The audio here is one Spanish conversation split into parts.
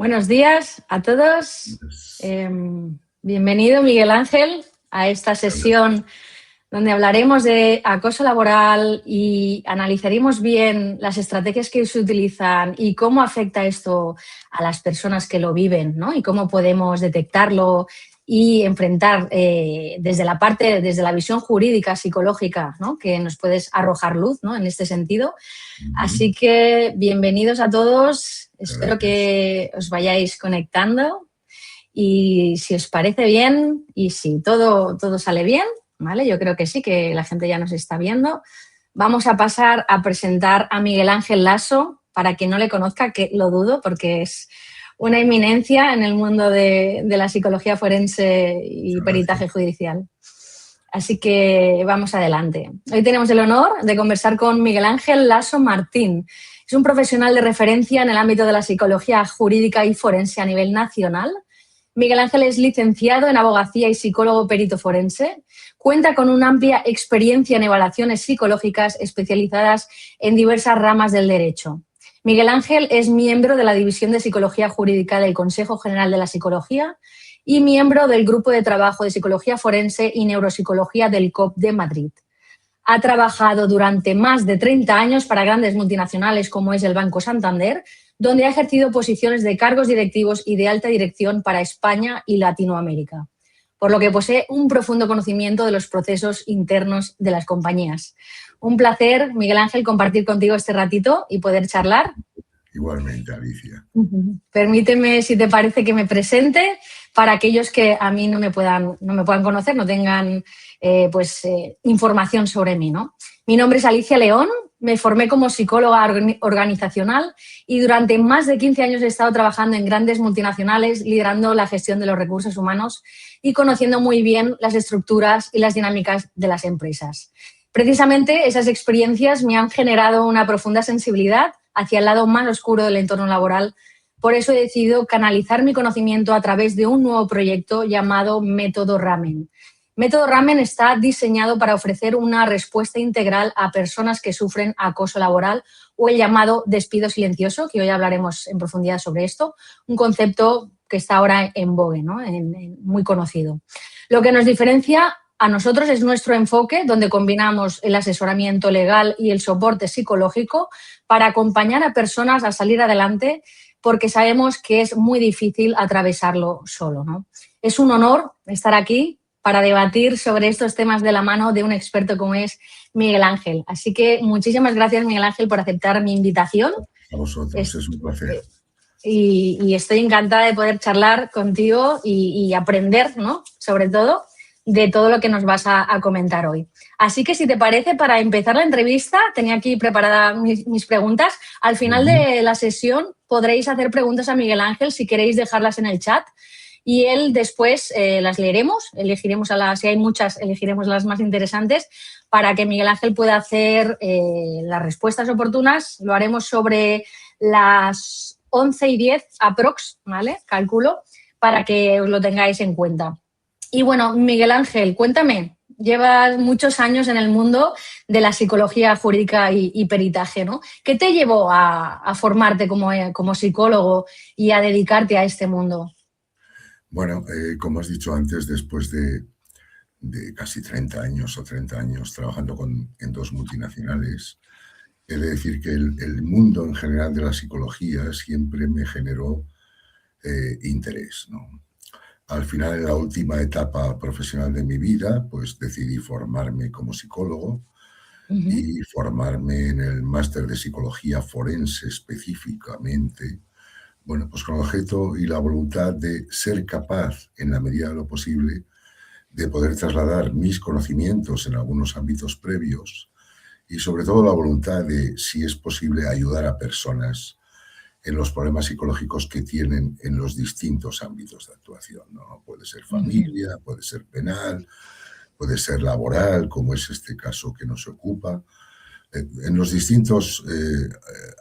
Buenos días a todos. Bienvenido, Miguel Ángel, a esta sesión donde hablaremos de acoso laboral y analizaremos bien las estrategias que se utilizan y cómo afecta esto a las personas que lo viven, ¿no? Y cómo podemos detectarlo y enfrentar desde la visión jurídica, psicológica, ¿no? Que nos puedes arrojar luz, ¿no? En este sentido. Así que bienvenidos a todos. Espero que os vayáis conectando y si os parece bien y si todo sale bien, ¿vale? Yo creo que sí, que la gente ya nos está viendo. Vamos a pasar a presentar a Miguel Ángel Lasso, para quien no le conozca, que lo dudo porque es una eminencia en el mundo de la psicología forense y peritaje judicial. Así que vamos adelante. Hoy tenemos el honor de conversar con Miguel Ángel Lasso Martín. Es un profesional de referencia en el ámbito de la psicología jurídica y forense a nivel nacional. Miguel Ángel es licenciado en abogacía y psicólogo perito forense. Cuenta con una amplia experiencia en evaluaciones psicológicas especializadas en diversas ramas del derecho. Miguel Ángel es miembro de la División de Psicología Jurídica del Consejo General de la Psicología y miembro del Grupo de Trabajo de Psicología Forense y Neuropsicología del COP de Madrid. Ha trabajado durante más de 30 años para grandes multinacionales como es el Banco Santander, donde ha ejercido posiciones de cargos directivos y de alta dirección para España y Latinoamérica, por lo que posee un profundo conocimiento de los procesos internos de las compañías. Un placer, Miguel Ángel, compartir contigo este ratito y poder charlar. Igualmente, Alicia. Permíteme, si te parece, que me presente para aquellos que a mí no me puedan conocer, no tengan información sobre mí, ¿no? Mi nombre es Alicia León, me formé como psicóloga organizacional y durante más de 15 años he estado trabajando en grandes multinacionales, liderando la gestión de los recursos humanos y conociendo muy bien las estructuras y las dinámicas de las empresas. Precisamente esas experiencias me han generado una profunda sensibilidad hacia el lado más oscuro del entorno laboral. Por eso he decidido canalizar mi conocimiento a través de un nuevo proyecto llamado Método Ramen. Método Ramen está diseñado para ofrecer una respuesta integral a personas que sufren acoso laboral o el llamado despido silencioso, que hoy hablaremos en profundidad sobre esto, un concepto que está ahora en vogue, ¿no? Muy conocido. Lo que nos diferencia a nosotros es nuestro enfoque, donde combinamos el asesoramiento legal y el soporte psicológico para acompañar a personas a salir adelante, porque sabemos que es muy difícil atravesarlo solo, ¿no? Es un honor estar aquí para debatir sobre estos temas de la mano de un experto como es Miguel Ángel. Así que muchísimas gracias, Miguel Ángel, por aceptar mi invitación. A vosotros, es un placer. Y estoy encantada de poder charlar contigo y aprender, ¿no? Sobre todo, de todo lo que nos vas a comentar hoy. Así que, si te parece, para empezar la entrevista, tenía aquí preparadas mis preguntas. Al final de la sesión podréis hacer preguntas a Miguel Ángel si queréis dejarlas en el chat y él después las leeremos, elegiremos si hay muchas, elegiremos las más interesantes para que Miguel Ángel pueda hacer las respuestas oportunas. Lo haremos sobre las 11:10 aprox, ¿vale? Calculo, para que os lo tengáis en cuenta. Y bueno, Miguel Ángel, cuéntame, llevas muchos años en el mundo de la psicología jurídica y peritaje, ¿no? ¿Qué te llevó a formarte como psicólogo y a dedicarte a este mundo? Bueno, como has dicho antes, después de casi 30 años o 30 años trabajando en dos multinacionales, he de decir que el mundo en general de la psicología siempre me generó interés, ¿no? Al final, en la última etapa profesional de mi vida, pues decidí formarme como psicólogo y formarme en el máster de psicología forense específicamente, bueno, pues con el objeto y la voluntad de ser capaz, en la medida de lo posible, de poder trasladar mis conocimientos en algunos ámbitos previos y sobre todo la voluntad de, si es posible, ayudar a personas en los problemas psicológicos que tienen en los distintos ámbitos de actuación, ¿no? Puede ser familia, puede ser penal, puede ser laboral, como es este caso que nos ocupa, en los distintos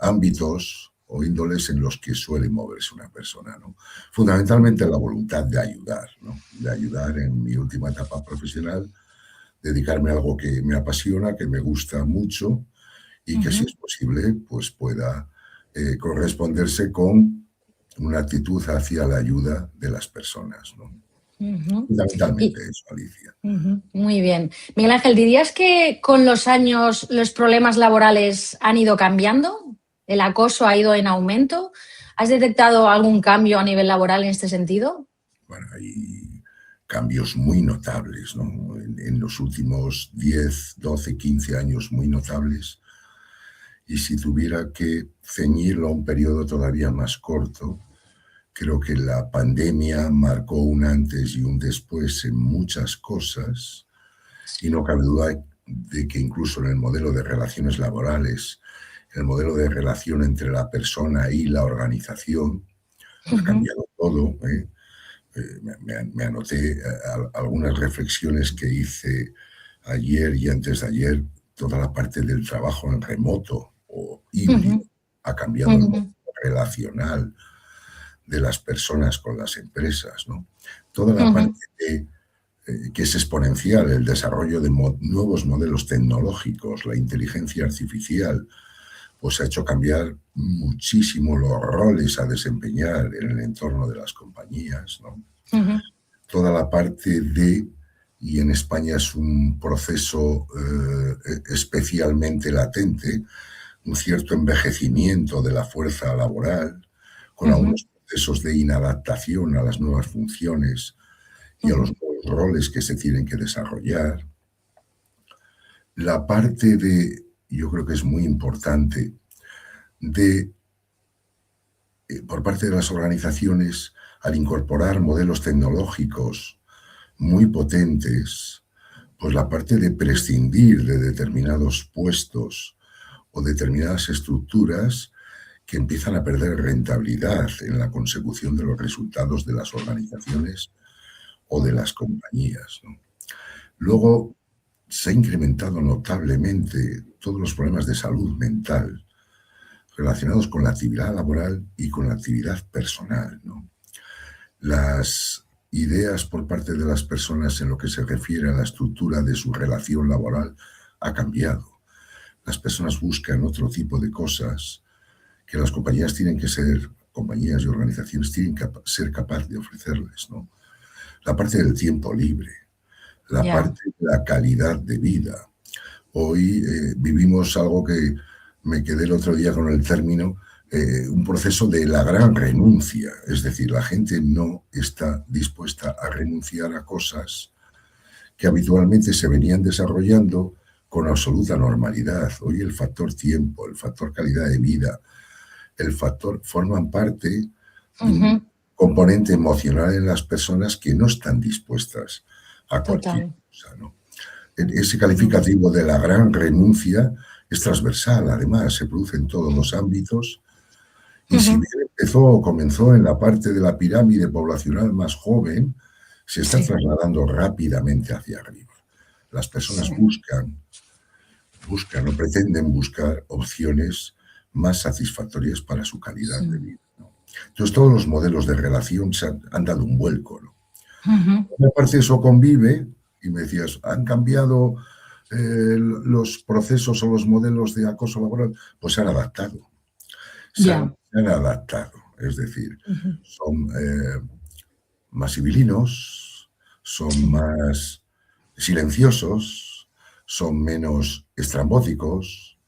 ámbitos o índoles en los que suele moverse una persona, ¿no? Fundamentalmente la voluntad de ayudar, ¿no? De ayudar en mi última etapa profesional, dedicarme a algo que me apasiona, que me gusta mucho y que, si es posible, pues pueda corresponderse con una actitud hacia la ayuda de las personas, ¿no? Fundamentalmente eso, Alicia. Muy bien. Miguel Ángel, ¿dirías que con los años los problemas laborales han ido cambiando? ¿El acoso ha ido en aumento? ¿Has detectado algún cambio a nivel laboral en este sentido? Bueno, hay cambios muy notables, ¿no? En los últimos 10, 12, 15 años muy notables. Y si tuviera que ceñirlo a un periodo todavía más corto, creo que la pandemia marcó un antes y un después en muchas cosas, y no cabe duda de que incluso en el modelo de relaciones laborales, el modelo de relación entre la persona y la organización, ha cambiado todo. Me anoté algunas reflexiones que hice ayer y antes de ayer. Toda la parte del trabajo en remoto o híbrido ha cambiado el modelo relacional de las personas con las empresas, ¿no? Toda la parte que es exponencial, el desarrollo de nuevos modelos tecnológicos, la inteligencia artificial, pues ha hecho cambiar muchísimo los roles a desempeñar en el entorno de las compañías, ¿no? Toda la parte de, y en España es un proceso especialmente latente, un cierto envejecimiento de la fuerza laboral, con algunos procesos de inadaptación a las nuevas funciones y a los nuevos roles que se tienen que desarrollar. La parte de, yo creo que es muy importante, de, por parte de las organizaciones, al incorporar modelos tecnológicos muy potentes, pues la parte de prescindir de determinados puestos o determinadas estructuras que empiezan a perder rentabilidad en la consecución de los resultados de las organizaciones o de las compañías, ¿no? Luego se ha incrementado notablemente todos los problemas de salud mental relacionados con la actividad laboral y con la actividad personal, ¿no? Las ideas por parte de las personas en lo que se refiere a la estructura de su relación laboral ha cambiado. Las personas buscan otro tipo de cosas que las compañías tienen que ser, compañías y organizaciones tienen que ser capaces de ofrecerles, ¿no? La parte del tiempo libre, la parte de la calidad de vida. Hoy vivimos algo que me quedé el otro día con el término, un proceso de la gran renuncia. Es decir, la gente no está dispuesta a renunciar a cosas que habitualmente se venían desarrollando con absoluta normalidad. Hoy el factor tiempo, el factor calidad de vida, el factor forman parte de un componente emocional en las personas que no están dispuestas a cualquier cosa, ¿no? Ese calificativo de la gran renuncia es transversal, además, se produce en todos los ámbitos. Y si bien comenzó en la parte de la pirámide poblacional más joven, se está trasladando rápidamente hacia arriba. Las personas buscan o pretenden buscar opciones más satisfactorias para su calidad de vida, ¿no? Entonces, todos los modelos de relación han dado un vuelco, ¿no? Me parece eso convive, y me decías, ¿han cambiado los procesos o los modelos de acoso laboral? Pues se han adaptado. Se han adaptado, es decir, son más civilinos, son más silenciosos, son menos estrambóticos,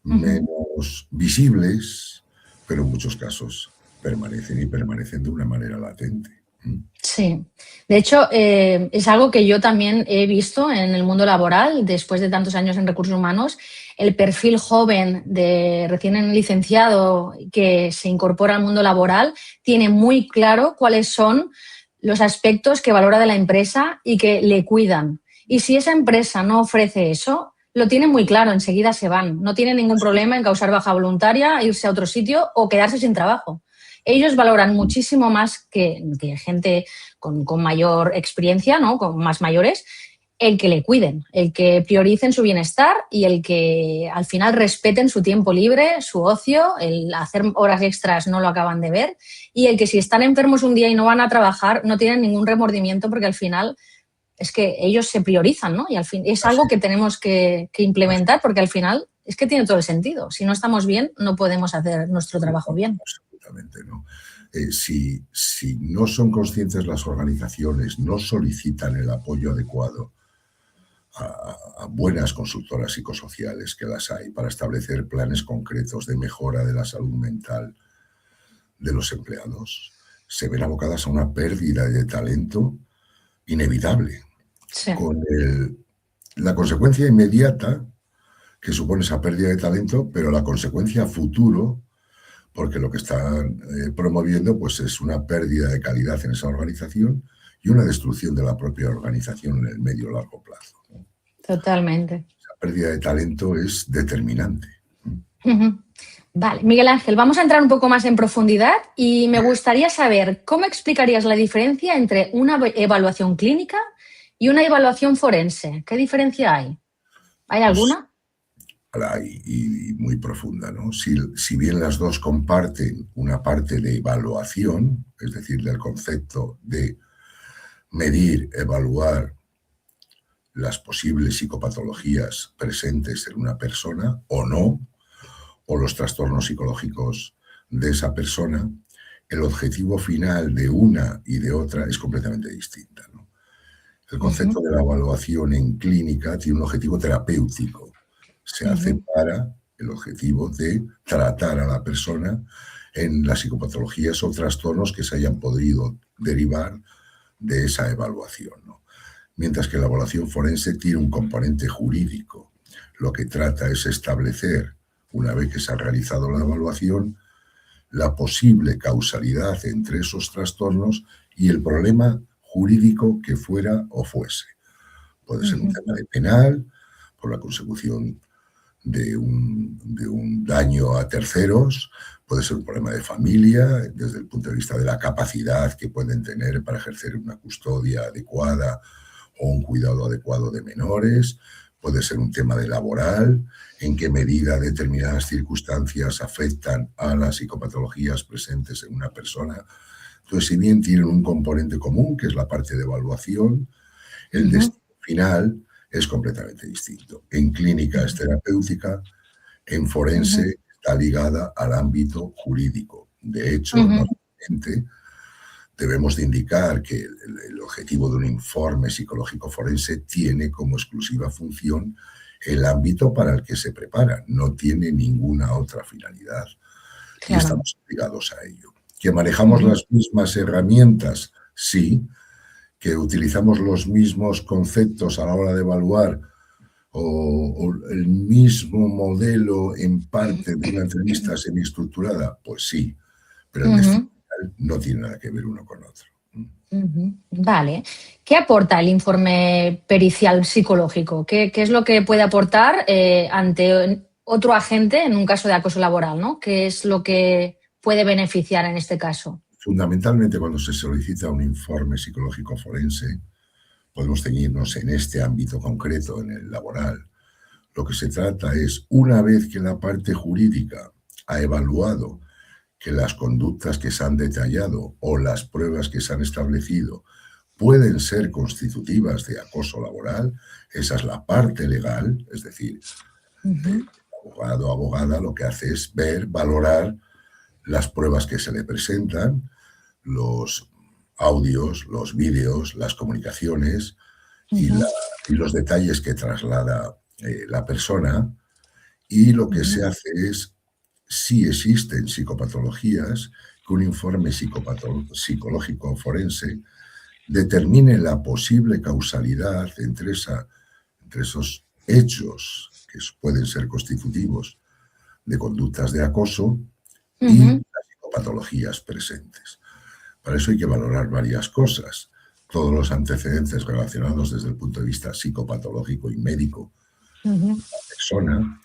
menos visibles, pero en muchos casos permanecen de una manera latente. Sí, de hecho es algo que yo también he visto en el mundo laboral después de tantos años en recursos humanos. El perfil joven de recién licenciado que se incorpora al mundo laboral tiene muy claro cuáles son los aspectos que valora de la empresa y que le cuidan. Y si esa empresa no ofrece eso, lo tienen muy claro, enseguida se van. No tienen ningún problema en causar baja voluntaria, irse a otro sitio o quedarse sin trabajo. Ellos valoran muchísimo más que gente con mayor experiencia, ¿no? Con más mayores, el que le cuiden, el que prioricen su bienestar y el que al final respeten su tiempo libre, su ocio, el hacer horas extras no lo acaban de ver, y el que si están enfermos un día y no van a trabajar no tienen ningún remordimiento porque al final es que ellos se priorizan, ¿no? Y al fin es algo que tenemos que implementar porque al final es que tiene todo el sentido. Si no estamos bien, no podemos hacer nuestro trabajo bien. perfectamente, ¿no? Si no son conscientes las organizaciones, no solicitan el apoyo adecuado a buenas consultoras psicosociales, que las hay, para establecer planes concretos de mejora de la salud mental de los empleados, se ven abocadas a una pérdida de talento inevitable, Sí. con la consecuencia inmediata que supone esa pérdida de talento, pero la consecuencia a futuro, porque lo que están promoviendo pues es una pérdida de calidad en esa organización y una destrucción de la propia organización en el medio o largo plazo, ¿no? Totalmente. Esa pérdida de talento es determinante. Vale, Miguel Ángel, vamos a entrar un poco más en profundidad y me gustaría saber cómo explicarías la diferencia entre una evaluación clínica y una evaluación forense. ¿Qué diferencia hay? ¿Hay alguna? Y muy profunda, ¿no? Si bien las dos comparten una parte de evaluación, es decir, del concepto de medir, evaluar las posibles psicopatologías presentes en una persona o no, o los trastornos psicológicos de esa persona, el objetivo final de una y de otra es completamente distinta, ¿no? El concepto de la evaluación en clínica tiene un objetivo terapéutico. Se hace para el objetivo de tratar a la persona en las psicopatologías o trastornos que se hayan podido derivar de esa evaluación, ¿no? Mientras que la evaluación forense tiene un componente jurídico. Lo que trata es establecer, una vez que se ha realizado la evaluación, la posible causalidad entre esos trastornos y el problema jurídico que fuera o fuese. Puede ser un tema de penal, por la consecución de un daño a terceros, puede ser un problema de familia, desde el punto de vista de la capacidad que pueden tener para ejercer una custodia adecuada o un cuidado adecuado de menores, puede ser un tema de laboral, en qué medida determinadas circunstancias afectan a las psicopatologías presentes en una persona. Entonces, si bien tienen un componente común, que es la parte de evaluación, el destino final es completamente distinto. En clínica es terapéutica, en forense está ligada al ámbito jurídico. De hecho, normalmente debemos de indicar que el objetivo de un informe psicológico forense tiene como exclusiva función el ámbito para el que se prepara, no tiene ninguna otra finalidad. Claro. Y estamos obligados a ello. ¿Que manejamos las mismas herramientas? Sí. ¿Que utilizamos los mismos conceptos a la hora de evaluar o el mismo modelo en parte de una entrevista semiestructurada? Pues sí, pero el destino no tiene nada que ver uno con otro. Vale. ¿Qué aporta el informe pericial psicológico? ¿Qué es lo que puede aportar ante otro agente en un caso de acoso laboral, ¿no? ¿Qué es lo que puede beneficiar en este caso? Fundamentalmente, cuando se solicita un informe psicológico forense, podemos ceñirnos en este ámbito concreto, en el laboral. Lo que se trata es, una vez que la parte jurídica ha evaluado que las conductas que se han detallado o las pruebas que se han establecido pueden ser constitutivas de acoso laboral, esa es la parte legal, es decir, el abogado o abogada lo que hace es ver, valorar las pruebas que se le presentan, los audios, los vídeos, las comunicaciones y los detalles que traslada la persona, y lo que se hace es, si existen psicopatologías, que un informe psicológico forense determine la posible causalidad entre esos hechos que pueden ser constitutivos de conductas de acoso y las psicopatologías presentes. Para eso hay que valorar varias cosas. Todos los antecedentes relacionados desde el punto de vista psicopatológico y médico de la persona,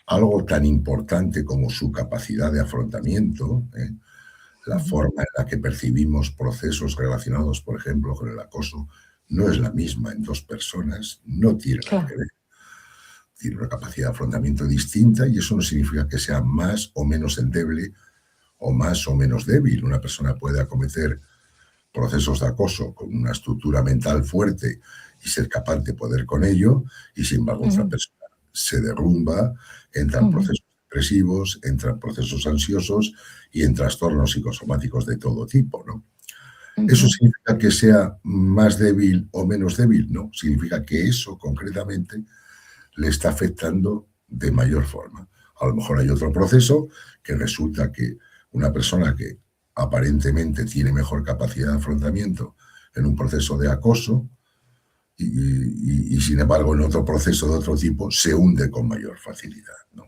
algo tan importante como su capacidad de afrontamiento, la forma en la que percibimos procesos relacionados, por ejemplo, con el acoso, no es la misma en dos personas, no tiene nada que ver. Tiene una capacidad de afrontamiento distinta y eso no significa que sea más o menos endeble o más o menos débil. Una persona puede acometer procesos de acoso con una estructura mental fuerte y ser capaz de poder con ello, y sin embargo otra persona se derrumba, entra en procesos de depresivos, en procesos ansiosos y en trastornos psicosomáticos de todo tipo, ¿no? ¿Eso significa que sea más débil o menos débil? No, significa que eso concretamente le está afectando de mayor forma. A lo mejor hay otro proceso que resulta que una persona que aparentemente tiene mejor capacidad de afrontamiento en un proceso de acoso y sin embargo en otro proceso de otro tipo se hunde con mayor facilidad, ¿no?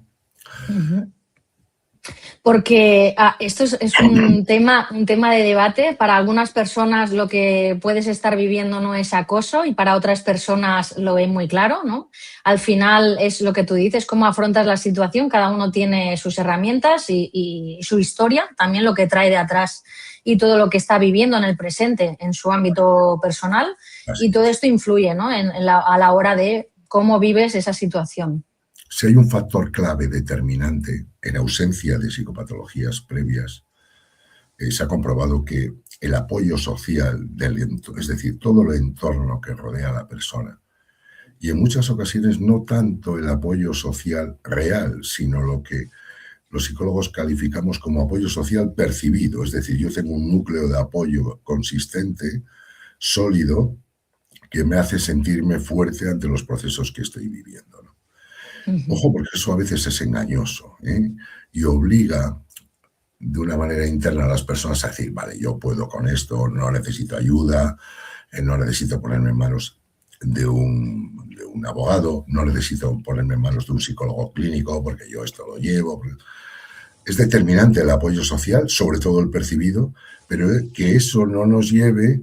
Porque esto es un tema de debate. Para algunas personas lo que puedes estar viviendo no es acoso y para otras personas lo ven muy claro, ¿no? Al final es lo que tú dices, cómo afrontas la situación. Cada uno tiene sus herramientas y su historia, también lo que trae de atrás y todo lo que está viviendo en el presente, en su ámbito personal. Así Y todo es. esto influye, ¿no? A la hora de cómo vives esa situación. Si hay un factor clave determinante en ausencia de psicopatologías previas, se ha comprobado que el apoyo social, es decir, todo el entorno que rodea a la persona, y en muchas ocasiones no tanto el apoyo social real, sino lo que los psicólogos calificamos como apoyo social percibido, es decir, yo tengo un núcleo de apoyo consistente, sólido, que me hace sentirme fuerte ante los procesos que estoy viviendo, ¿no? Ojo, porque eso a veces es engañoso, ¿eh? Y obliga de una manera interna a las personas a decir, vale, yo puedo con esto, no necesito ayuda, no necesito ponerme en manos de un abogado, no necesito ponerme en manos de un psicólogo clínico porque yo esto lo llevo. Es determinante el apoyo social, sobre todo el percibido, pero que eso no nos lleve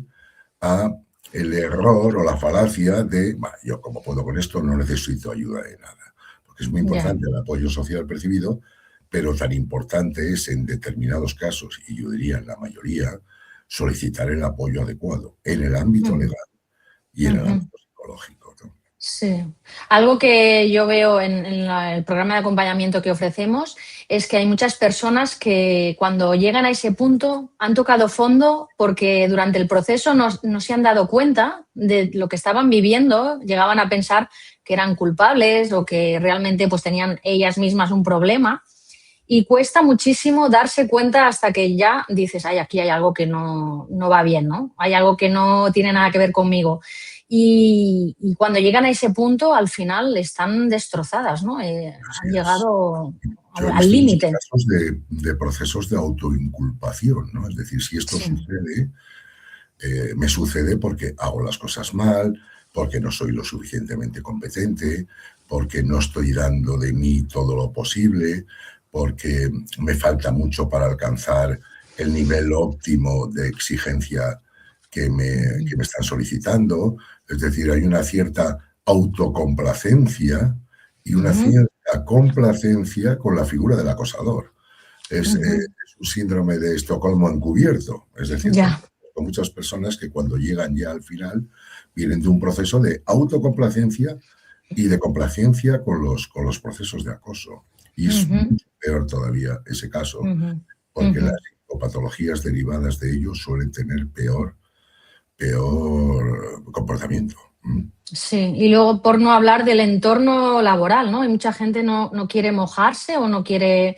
a el error o la falacia de, yo como puedo con esto no necesito ayuda de nada. Porque es muy importante el apoyo social percibido, pero tan importante es en determinados casos, y yo diría en la mayoría, solicitar el apoyo adecuado en el ámbito legal y en el ámbito psicológico, ¿no? Sí. Algo que yo veo en el programa de acompañamiento que ofrecemos es que hay muchas personas que cuando llegan a ese punto han tocado fondo porque durante el proceso no se han dado cuenta de lo que estaban viviendo, llegaban a pensar que eran culpables o que realmente pues, tenían ellas mismas un problema y cuesta muchísimo darse cuenta hasta que ya dices, ay, aquí hay algo que no va bien, ¿no? Hay algo que no tiene nada que ver conmigo. Y cuando llegan a ese punto, al final están destrozadas, ¿no? Han llegado Yo he al visto muchos límite. casos de procesos de autoinculpación, ¿no? Es decir, si esto sucede, me sucede porque hago las cosas mal, porque no soy lo suficientemente competente, porque no estoy dando de mí todo lo posible, porque me falta mucho para alcanzar el nivel óptimo de exigencia que me están solicitando. Es decir, hay una cierta autocomplacencia y una cierta complacencia con la figura del acosador. Es un síndrome de Estocolmo encubierto. Es decir, con muchas personas que cuando llegan ya al final vienen de un proceso de autocomplacencia y de complacencia con los procesos de acoso. Y es mucho peor todavía ese caso, porque las psicopatologías derivadas de ello suelen tener peor comportamiento. Sí, y luego por no hablar del entorno laboral, ¿no? Hay mucha gente no quiere mojarse o no quiere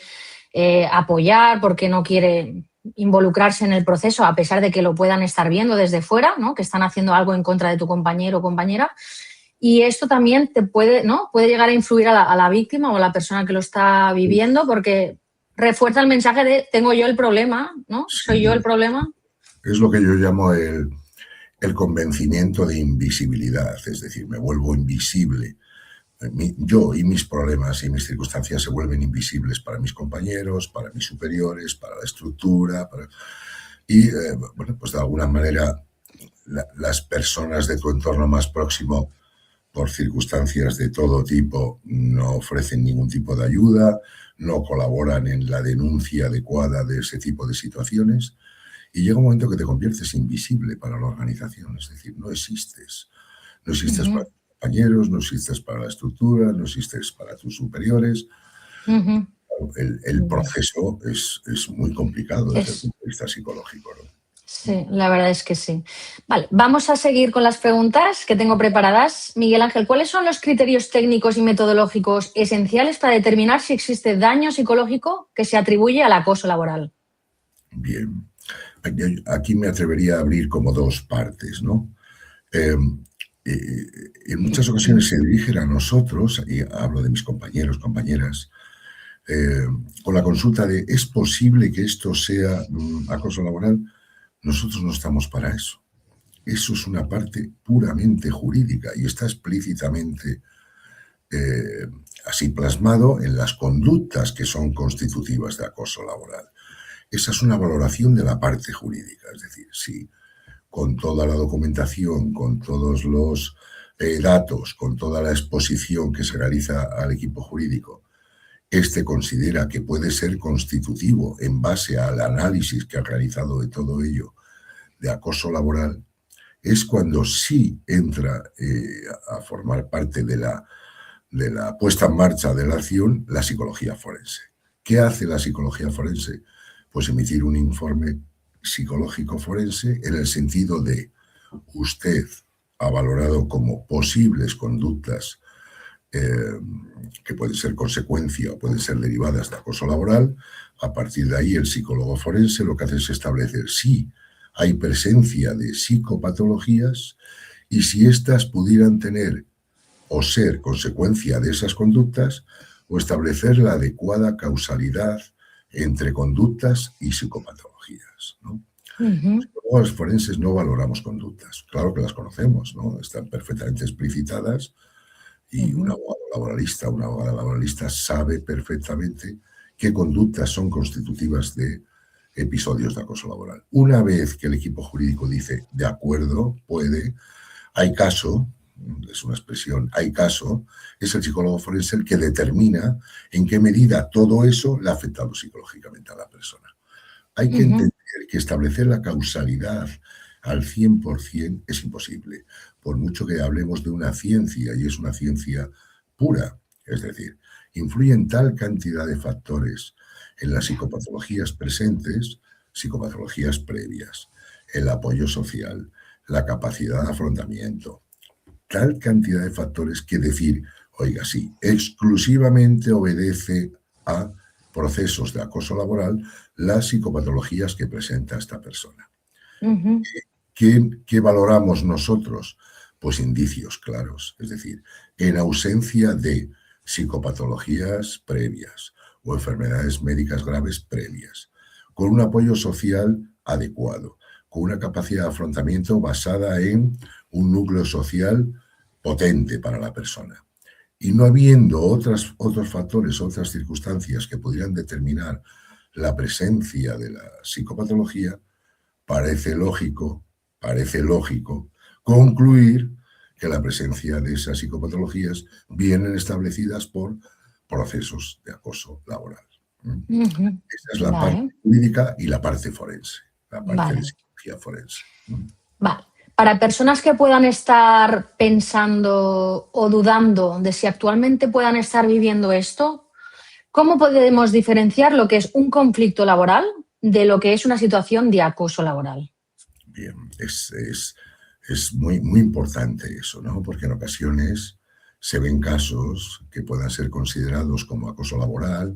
apoyar porque no quiere involucrarse en el proceso, a pesar de que lo puedan estar viendo desde fuera, ¿no? Que están haciendo algo en contra de tu compañero o compañera. Y esto también te puede llegar a influir a la víctima o a la persona que lo está viviendo porque refuerza el mensaje de tengo yo el problema, ¿no? ¿Soy yo el problema? Es lo que yo llamo el convencimiento de invisibilidad, es decir, me vuelvo invisible. Yo y mis problemas y mis circunstancias se vuelven invisibles para mis compañeros, para mis superiores, para la estructura. Y, bueno, pues de alguna manera las personas de tu entorno más próximo, por circunstancias de todo tipo, no ofrecen ningún tipo de ayuda, no colaboran en la denuncia adecuada de ese tipo de situaciones. Y llega un momento que te conviertes invisible para la organización, es decir, no existes. No existes para tus compañeros, no existes para la estructura, no existes para tus superiores. El proceso es muy complicado desde el punto de vista psicológico, ¿no? Sí, la verdad es que sí. Vale, vamos a seguir con las preguntas que tengo preparadas. Miguel Ángel, ¿cuáles son los criterios técnicos y metodológicos esenciales para determinar si existe daño psicológico que se atribuye al acoso laboral? Bien, aquí me atrevería a abrir como dos partes, ¿no? En muchas ocasiones se dirigen a nosotros, y hablo de mis compañeros, compañeras, con la consulta de ¿es posible que esto sea acoso laboral? Nosotros no estamos para eso. Eso es una parte puramente jurídica y está explícitamente así plasmado en las conductas que son constitutivas de acoso laboral. Esa es una valoración de la parte jurídica, es decir, si con toda la documentación, con todos los datos, con toda la exposición que se realiza al equipo jurídico, este considera que puede ser constitutivo en base al análisis que ha realizado de todo ello de acoso laboral, es cuando sí entra a formar parte de la puesta en marcha de la acción la psicología forense. ¿Qué hace la psicología forense? Pues emitir un informe psicológico forense en el sentido de usted ha valorado como posibles conductas que pueden ser consecuencia o pueden ser derivadas de acoso laboral. A partir de ahí el psicólogo forense lo que hace es establecer si hay presencia de psicopatologías y si éstas pudieran tener o ser consecuencia de esas conductas o establecer la adecuada causalidad entre conductas y psicopatologías, ¿no? Los forenses no valoramos conductas, claro que las conocemos, ¿no? Están perfectamente explicitadas y un abogado laboralista, una abogada laboralista sabe perfectamente qué conductas son constitutivas de episodios de acoso laboral. Una vez que el equipo jurídico dice, de acuerdo, puede, hay caso, es una expresión, hay caso, es el psicólogo forense el que determina en qué medida todo eso le ha afectado psicológicamente a la persona. Hay que entender que establecer la causalidad al 100% es imposible, por mucho que hablemos de una ciencia, y es una ciencia pura, es decir, influyen tal cantidad de factores en las psicopatologías presentes, psicopatologías previas, el apoyo social, la capacidad de afrontamiento, tal cantidad de factores que decir, oiga, sí, exclusivamente obedece a procesos de acoso laboral las psicopatologías que presenta esta persona. ¿Qué valoramos nosotros? Pues indicios claros, es decir, en ausencia de psicopatologías previas o enfermedades médicas graves previas, con un apoyo social adecuado, con una capacidad de afrontamiento basada en un núcleo social potente para la persona. Y no habiendo otros factores, otras circunstancias que pudieran determinar la presencia de la psicopatología, parece lógico concluir que la presencia de esas psicopatologías vienen establecidas por procesos de acoso laboral. Esa es la parte jurídica y la parte forense, la parte de psicología forense. Vale. Para personas que puedan estar pensando o dudando de si actualmente puedan estar viviendo esto, ¿cómo podemos diferenciar lo que es un conflicto laboral de lo que es una situación de acoso laboral? Bien, es muy, muy importante eso, ¿no? Porque en ocasiones se ven casos que puedan ser considerados como acoso laboral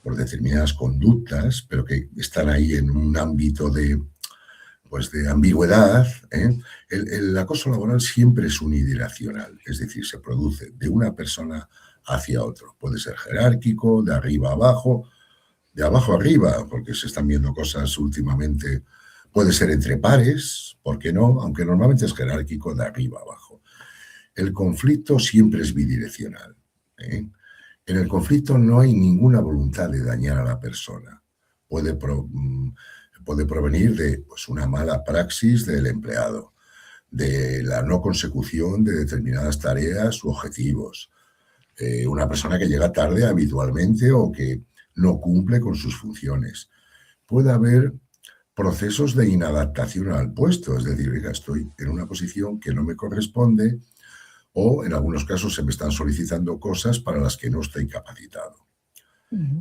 por determinadas conductas, pero que están ahí en un ámbito de ambigüedad. El acoso laboral siempre es unidireccional, es decir, se produce de una persona hacia otro. Puede ser jerárquico, de arriba a abajo, de abajo a arriba, porque se están viendo cosas últimamente. Puede ser entre pares, ¿por qué no? Aunque normalmente es jerárquico, de arriba a abajo. El conflicto siempre es bidireccional. En el conflicto no hay ninguna voluntad de dañar a la persona. Puede provenir de una mala praxis del empleado, de la no consecución de determinadas tareas u objetivos, una persona que llega tarde habitualmente o que no cumple con sus funciones. Puede haber procesos de inadaptación al puesto, es decir, oiga, estoy en una posición que no me corresponde o en algunos casos se me están solicitando cosas para las que no estoy capacitado.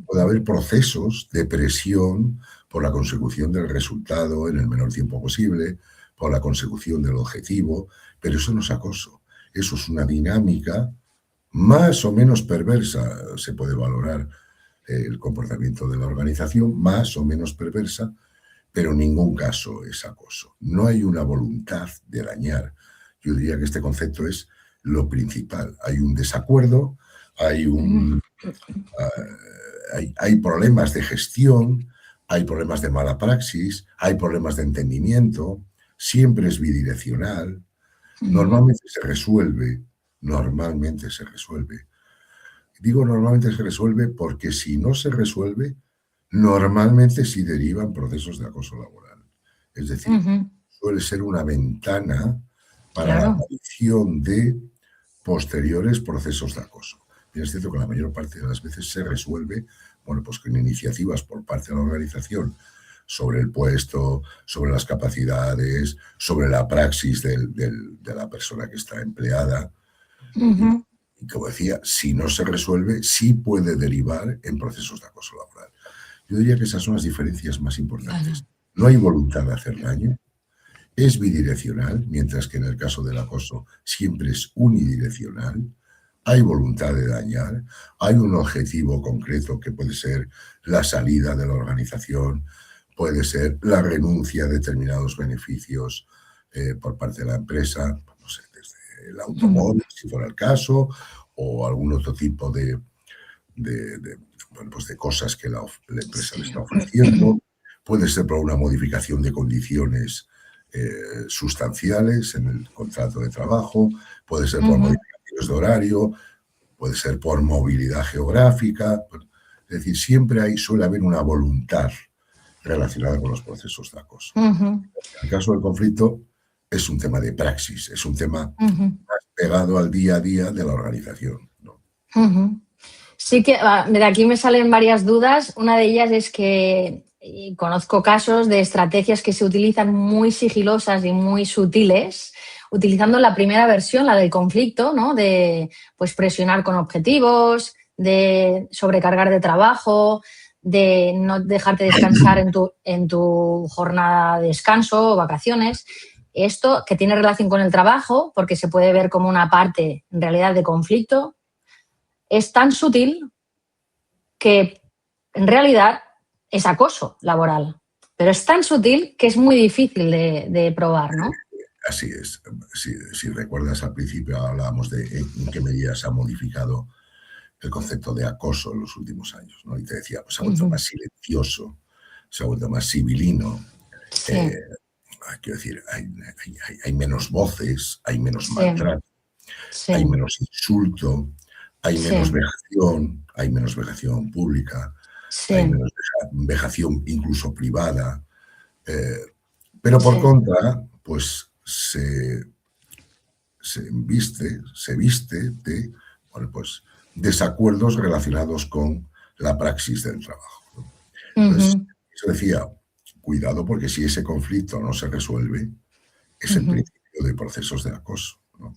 Puede haber procesos de presión por la consecución del resultado en el menor tiempo posible, por la consecución del objetivo, pero eso no es acoso. Eso es una dinámica más o menos perversa, se puede valorar el comportamiento de la organización, más o menos perversa, pero en ningún caso es acoso. No hay una voluntad de dañar. Yo diría que este concepto es lo principal. Hay un desacuerdo, hay problemas de gestión, hay problemas de mala praxis, hay problemas de entendimiento, siempre es bidireccional, normalmente se resuelve. Digo normalmente se resuelve porque si no se resuelve, normalmente sí derivan procesos de acoso laboral. Es decir, suele ser una ventana para la aparición de posteriores procesos de acoso. Bien, es cierto que la mayor parte de las veces se resuelve, bueno, pues con iniciativas por parte de la organización sobre el puesto, sobre las capacidades, sobre la praxis de la persona que está empleada. Y como decía, si no se resuelve, sí puede derivar en procesos de acoso laboral. Yo diría que esas son las diferencias más importantes. No hay voluntad de hacer daño, es bidireccional, mientras que en el caso del acoso siempre es unidireccional. Hay voluntad de dañar, hay un objetivo concreto que puede ser la salida de la organización, puede ser la renuncia a determinados beneficios por parte de la empresa, no sé, desde el automóvil, si fuera el caso, o algún otro tipo de cosas que la empresa le está ofreciendo. Puede ser por una modificación de condiciones sustanciales en el contrato de trabajo, puede ser por modificaciones de horario, puede ser por movilidad geográfica. Es decir, siempre suele haber una voluntad relacionada con los procesos de acoso. En el caso del conflicto es un tema de praxis, es un tema más pegado al día a día de la organización, ¿no? Sí que de aquí me salen varias dudas. Una de ellas es que conozco casos de estrategias que se utilizan muy sigilosas y muy sutiles, utilizando la primera versión, la del conflicto, ¿no? De pues, presionar con objetivos, de sobrecargar de trabajo, de no dejarte descansar en tu jornada de descanso o vacaciones. Esto que tiene relación con el trabajo, porque se puede ver como una parte en realidad de conflicto, es tan sutil que en realidad es acoso laboral, pero es tan sutil que es muy difícil de probar, ¿no? Así es. Si recuerdas, al principio hablábamos de en qué medida se ha modificado el concepto de acoso en los últimos años, ¿no? Y te decía, pues se ha vuelto más silencioso, se ha vuelto más civilino. Sí. Quiero decir, hay menos voces, hay menos maltrato, hay menos insulto, hay menos vejación, hay menos vejación pública, hay menos vejación incluso privada. Pero por contra, pues se viste de, bueno, pues, desacuerdos relacionados con la praxis del trabajo, ¿no? Entonces, eso decía, cuidado, porque si ese conflicto no se resuelve, es el principio de procesos de acoso, ¿no?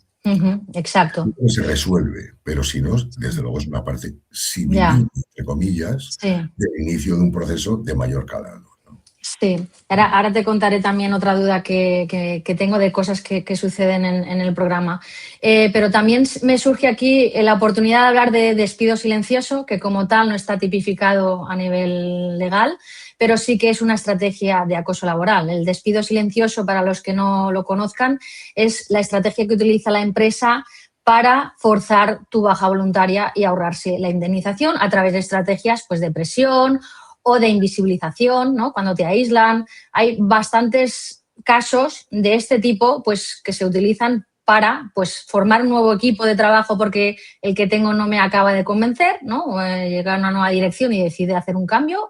Exacto. Se resuelve, pero si no, desde luego es una parte civil, entre comillas, del inicio de un proceso de mayor calado, ¿no? Sí, ahora te contaré también otra duda que tengo de cosas que suceden en el programa. Pero también me surge aquí la oportunidad de hablar de despido silencioso, que como tal no está tipificado a nivel legal, pero sí que es una estrategia de acoso laboral. El despido silencioso, para los que no lo conozcan, es la estrategia que utiliza la empresa para forzar tu baja voluntaria y ahorrarse la indemnización a través de estrategias pues, de presión o de invisibilización, ¿no? Cuando te aíslan. Hay bastantes casos de este tipo pues, que se utilizan para pues, formar un nuevo equipo de trabajo porque el que tengo no me acaba de convencer, ¿no? O llega a una nueva dirección y decide hacer un cambio.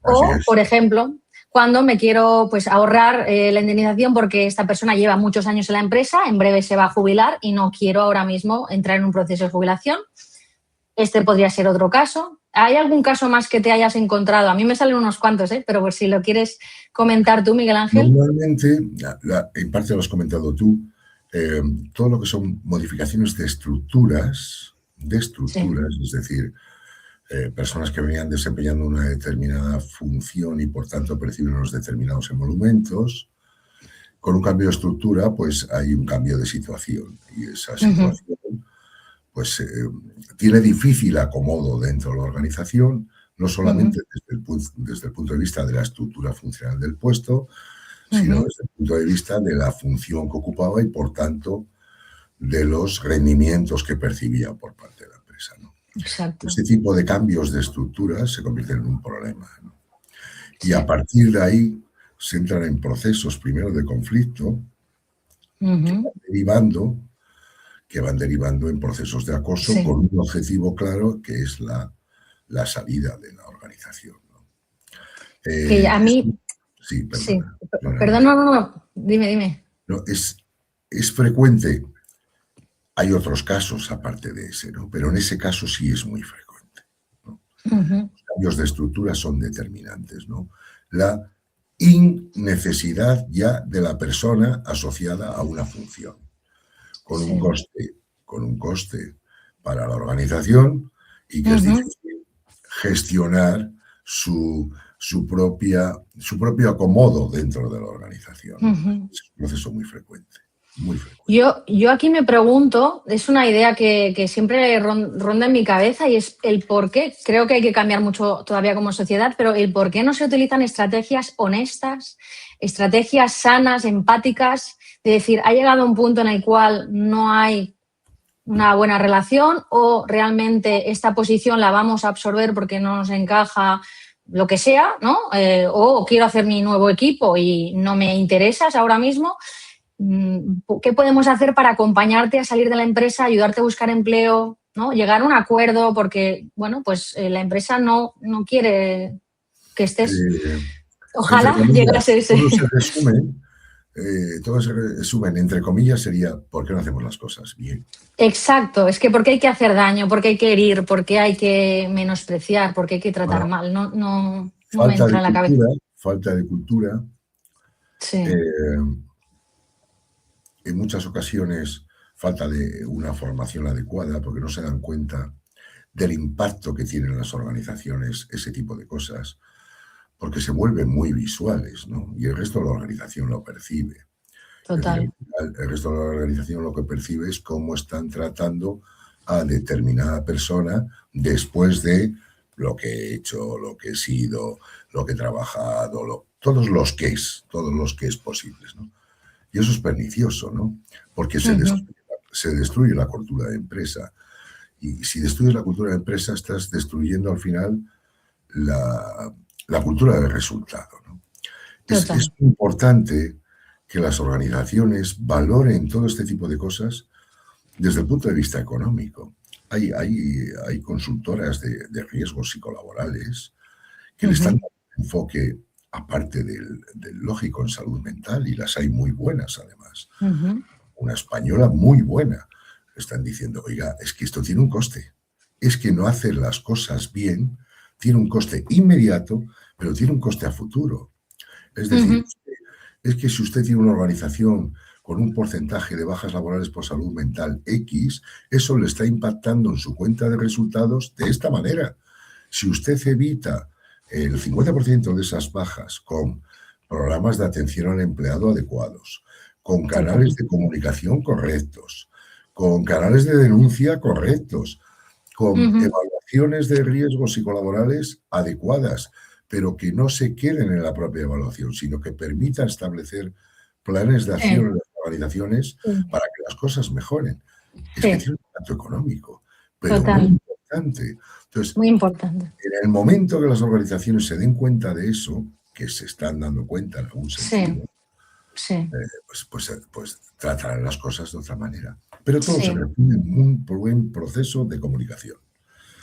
O, por ejemplo, cuando me quiero pues, ahorrar la indemnización porque esta persona lleva muchos años en la empresa, en breve se va a jubilar y no quiero ahora mismo entrar en un proceso de jubilación. Este podría ser otro caso. ¿Hay algún caso más que te hayas encontrado? A mí me salen unos cuantos, pero por si lo quieres comentar tú, Miguel Ángel. Normalmente, en parte lo has comentado tú, todo lo que son modificaciones de estructuras, es decir, personas que venían desempeñando una determinada función y por tanto perciben unos determinados emolumentos. Con un cambio de estructura, pues hay un cambio de situación y esa situación pues tiene difícil acomodo dentro de la organización, no solamente desde el punto de vista de la estructura funcional del puesto, sino desde el punto de vista de la función que ocupaba y, por tanto, de los rendimientos que percibía por parte de la empresa, ¿no? Exacto. Este tipo de cambios de estructura se convierten en un problema, ¿no? Y a partir de ahí se entran en procesos primero de conflicto que van derivando en procesos de acoso con un objetivo claro que es la salida de la organización, ¿no? Que a mí... Sí, perdona. Perdón, no. Dime. No, es frecuente. Hay otros casos aparte de ese, ¿no? Pero en ese caso sí es muy frecuente, ¿no? Los cambios de estructura son determinantes, ¿no? La innecesidad ya de la persona asociada a una función, con un coste para la organización y que es difícil gestionar su propio acomodo dentro de la organización. Es un proceso muy frecuente. Muy frecuente. Yo aquí me pregunto, es una idea que siempre ronda en mi cabeza y es el por qué. Creo que hay que cambiar mucho todavía como sociedad, pero el por qué no se utilizan estrategias honestas, estrategias sanas, empáticas, de decir, ha llegado un punto en el cual no hay una buena relación o realmente esta posición la vamos a absorber porque no nos encaja lo que sea, ¿no? O quiero hacer mi nuevo equipo y no me interesas ahora mismo. ¿Qué podemos hacer para acompañarte a salir de la empresa, ayudarte a buscar empleo, ¿no? Llegar a un acuerdo? Porque, bueno, pues la empresa no quiere que estés... Ojalá llegase ese... Todo se resume, entre comillas, sería ¿por qué no hacemos las cosas bien? Exacto, es que ¿por qué hay que hacer daño? ¿Por qué hay que herir? ¿Por qué hay que menospreciar? ¿Por qué hay que tratar mal? No me entra en la cabeza. Falta de cultura. Sí. En muchas ocasiones falta de una formación adecuada porque no se dan cuenta del impacto que tienen en las organizaciones ese tipo de cosas, porque se vuelven muy visuales, ¿no? Y el resto de la organización lo percibe. Total. El resto de la organización lo que percibe es cómo están tratando a determinada persona después de lo que he hecho, lo que he sido, lo que he trabajado, todos los que es posibles, ¿no? Y eso es pernicioso, ¿no? Porque se destruye la cultura de empresa. Y si destruyes la cultura de empresa, estás destruyendo al final la cultura del resultado, ¿no? Es importante que las organizaciones valoren todo este tipo de cosas desde el punto de vista económico. Hay consultoras de riesgos psicolaborales que le están dando un enfoque aparte del lógico en salud mental, y las hay muy buenas además. Una española muy buena. Están diciendo, oiga, es que esto tiene un coste. Es que no hacer las cosas bien tiene un coste inmediato, pero tiene un coste a futuro. Es decir, es que si usted tiene una organización con un porcentaje de bajas laborales por salud mental X, eso le está impactando en su cuenta de resultados de esta manera. Si usted evita el 50% de esas bajas con programas de atención al empleado adecuados, con canales de comunicación correctos, con canales de denuncia correctos, con evaluaciones de riesgos psicolaborales adecuadas, pero que no se queden en la propia evaluación, sino que permitan establecer planes de acción en las organizaciones para que las cosas mejoren. Es que tiene un impacto económico, pero muy importante. Entonces, muy importante. En el momento que las organizaciones se den cuenta de eso, que se están dando cuenta en algún sentido, pues tratarán las cosas de otra manera. Pero todo se resume en un buen proceso de comunicación.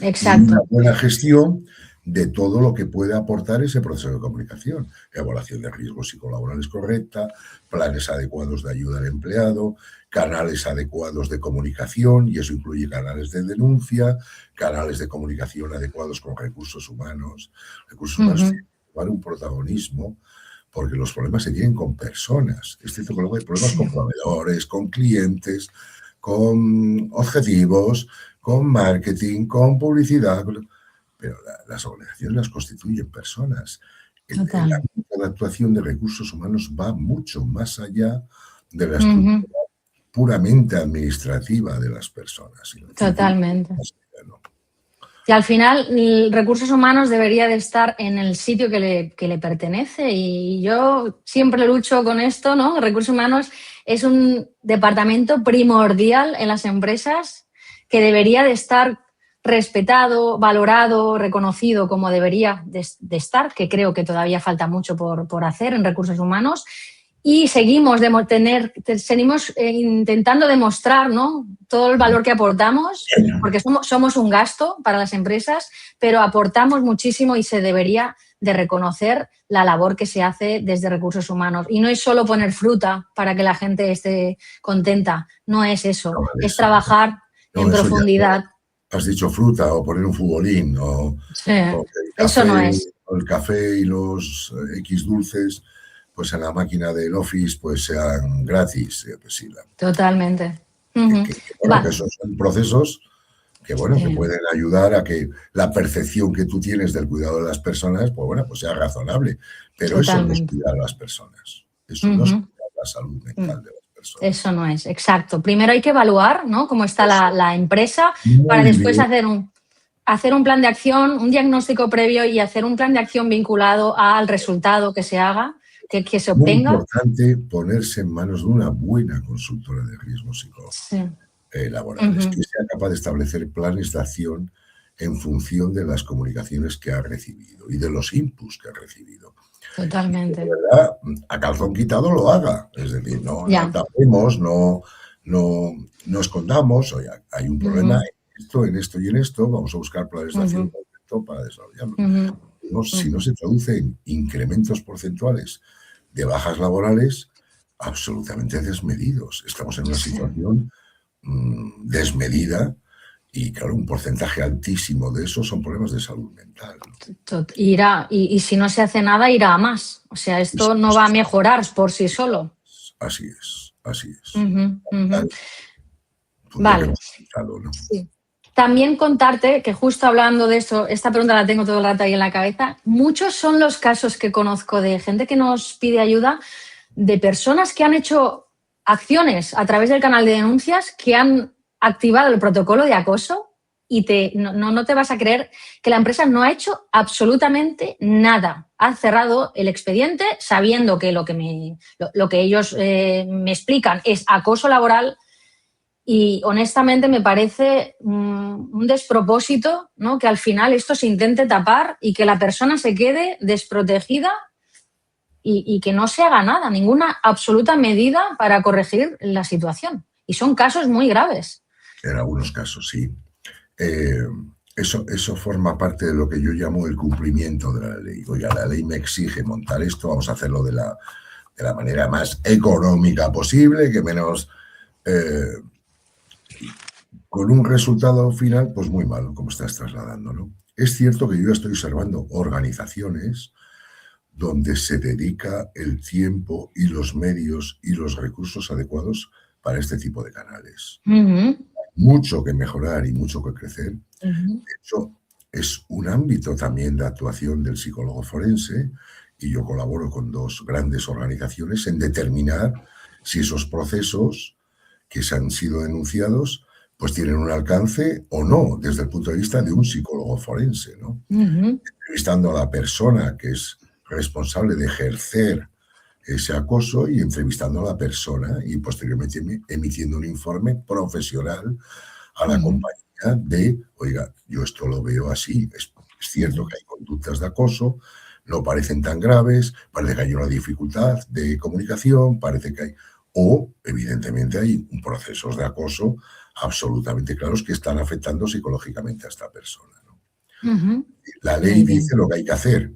Exacto. Y una buena gestión de todo lo que puede aportar ese proceso de comunicación. Evaluación de riesgos psicolaborales correcta, planes adecuados de ayuda al empleado, canales adecuados de comunicación, y eso incluye canales de denuncia, canales de comunicación adecuados con recursos humanos. Recursos humanos tienen que llevar un protagonismo, porque los problemas se tienen con personas. Es cierto que luego hay problemas con proveedores, con clientes, con objetivos, con marketing, con publicidad, pero las organizaciones las constituyen personas. El Total. ámbito de actuación de recursos humanos va mucho más allá de la estructura puramente administrativa de las personas. Totalmente. Y al final, recursos humanos debería de estar en el sitio que le pertenece, y yo siempre lucho con esto, ¿no? Recursos humanos es un departamento primordial en las empresas que debería de estar respetado, valorado, reconocido como debería de estar, que creo que todavía falta mucho por hacer en recursos humanos. Y seguimos intentando demostrar, ¿no?, todo el valor que aportamos, porque somos un gasto para las empresas, pero aportamos muchísimo y se debería de reconocer la labor que se hace desde recursos humanos. Y no es solo poner fruta para que la gente esté contenta, no es eso, es trabajar en profundidad. Has dicho fruta o poner un futbolín o eso no es. El café y los X dulces, pues en la máquina del Office pues sean gratis. Pues sí, totalmente. Que esos son procesos que, que pueden ayudar a que la percepción que tú tienes del cuidado de las personas, pues sea razonable. Pero eso no es cuidar a las personas. Eso no es cuidar la salud mental de las personas. Eso no es, exacto. Primero hay que evaluar, ¿no?, cómo está la empresa para después hacer un plan de acción, un diagnóstico previo y hacer un plan de acción vinculado al resultado que se haga, que se obtenga. Muy importante ponerse en manos de una buena consultora de riesgos psicológicos laborales, que sea capaz de establecer planes de acción en función de las comunicaciones que ha recibido y de los inputs que ha recibido. Totalmente. Y de verdad, a calzón quitado lo haga. Es decir, no tapemos, no escondamos. Oye, hay un problema en esto y en esto. Vamos a buscar planes de acción para desarrollarlo. Si no se traduce en incrementos porcentuales de bajas laborales absolutamente desmedidos. Estamos en una situación desmedida y, claro, un porcentaje altísimo de eso son problemas de salud mental. Y si no se hace nada, irá a más. O sea, esto no va a mejorar por sí solo. Así es. Vale. ¿No? Sí. También contarte que, justo hablando de esto, esta pregunta la tengo todo el rato ahí en la cabeza. Muchos son los casos que conozco de gente que nos pide ayuda, de personas que han hecho acciones a través del canal de denuncias, que han activado el protocolo de acoso, y no te vas a creer que la empresa no ha hecho absolutamente nada. Ha cerrado el expediente sabiendo que lo que ellos me explican es acoso laboral. Y honestamente me parece un despropósito, ¿no?, que al final esto se intente tapar y que la persona se quede desprotegida y que no se haga nada, ninguna absoluta medida para corregir la situación. Y son casos muy graves. En algunos casos, sí. Eso forma parte de lo que yo llamo el cumplimiento de la ley. Oiga, la ley me exige montar esto, vamos a hacerlo de la manera más económica posible, que menos... con un resultado final, pues muy malo, como estás trasladando, ¿no? Es cierto que yo estoy observando organizaciones donde se dedica el tiempo y los medios y los recursos adecuados para este tipo de canales. Mucho que mejorar y mucho que crecer. De hecho, es un ámbito también de actuación del psicólogo forense, y yo colaboro con 2 grandes organizaciones en determinar si esos procesos que se han sido denunciados pues tienen un alcance o no, desde el punto de vista de un psicólogo forense, ¿no? Entrevistando a la persona que es responsable de ejercer ese acoso y entrevistando a la persona y posteriormente emitiendo un informe profesional a la compañía de, oiga, yo esto lo veo así, es cierto que hay conductas de acoso, no parecen tan graves, parece que hay una dificultad de comunicación, parece que hay... O, evidentemente, hay procesos de acoso absolutamente claros que están afectando psicológicamente a esta persona, ¿no? La ley dice lo que hay que hacer.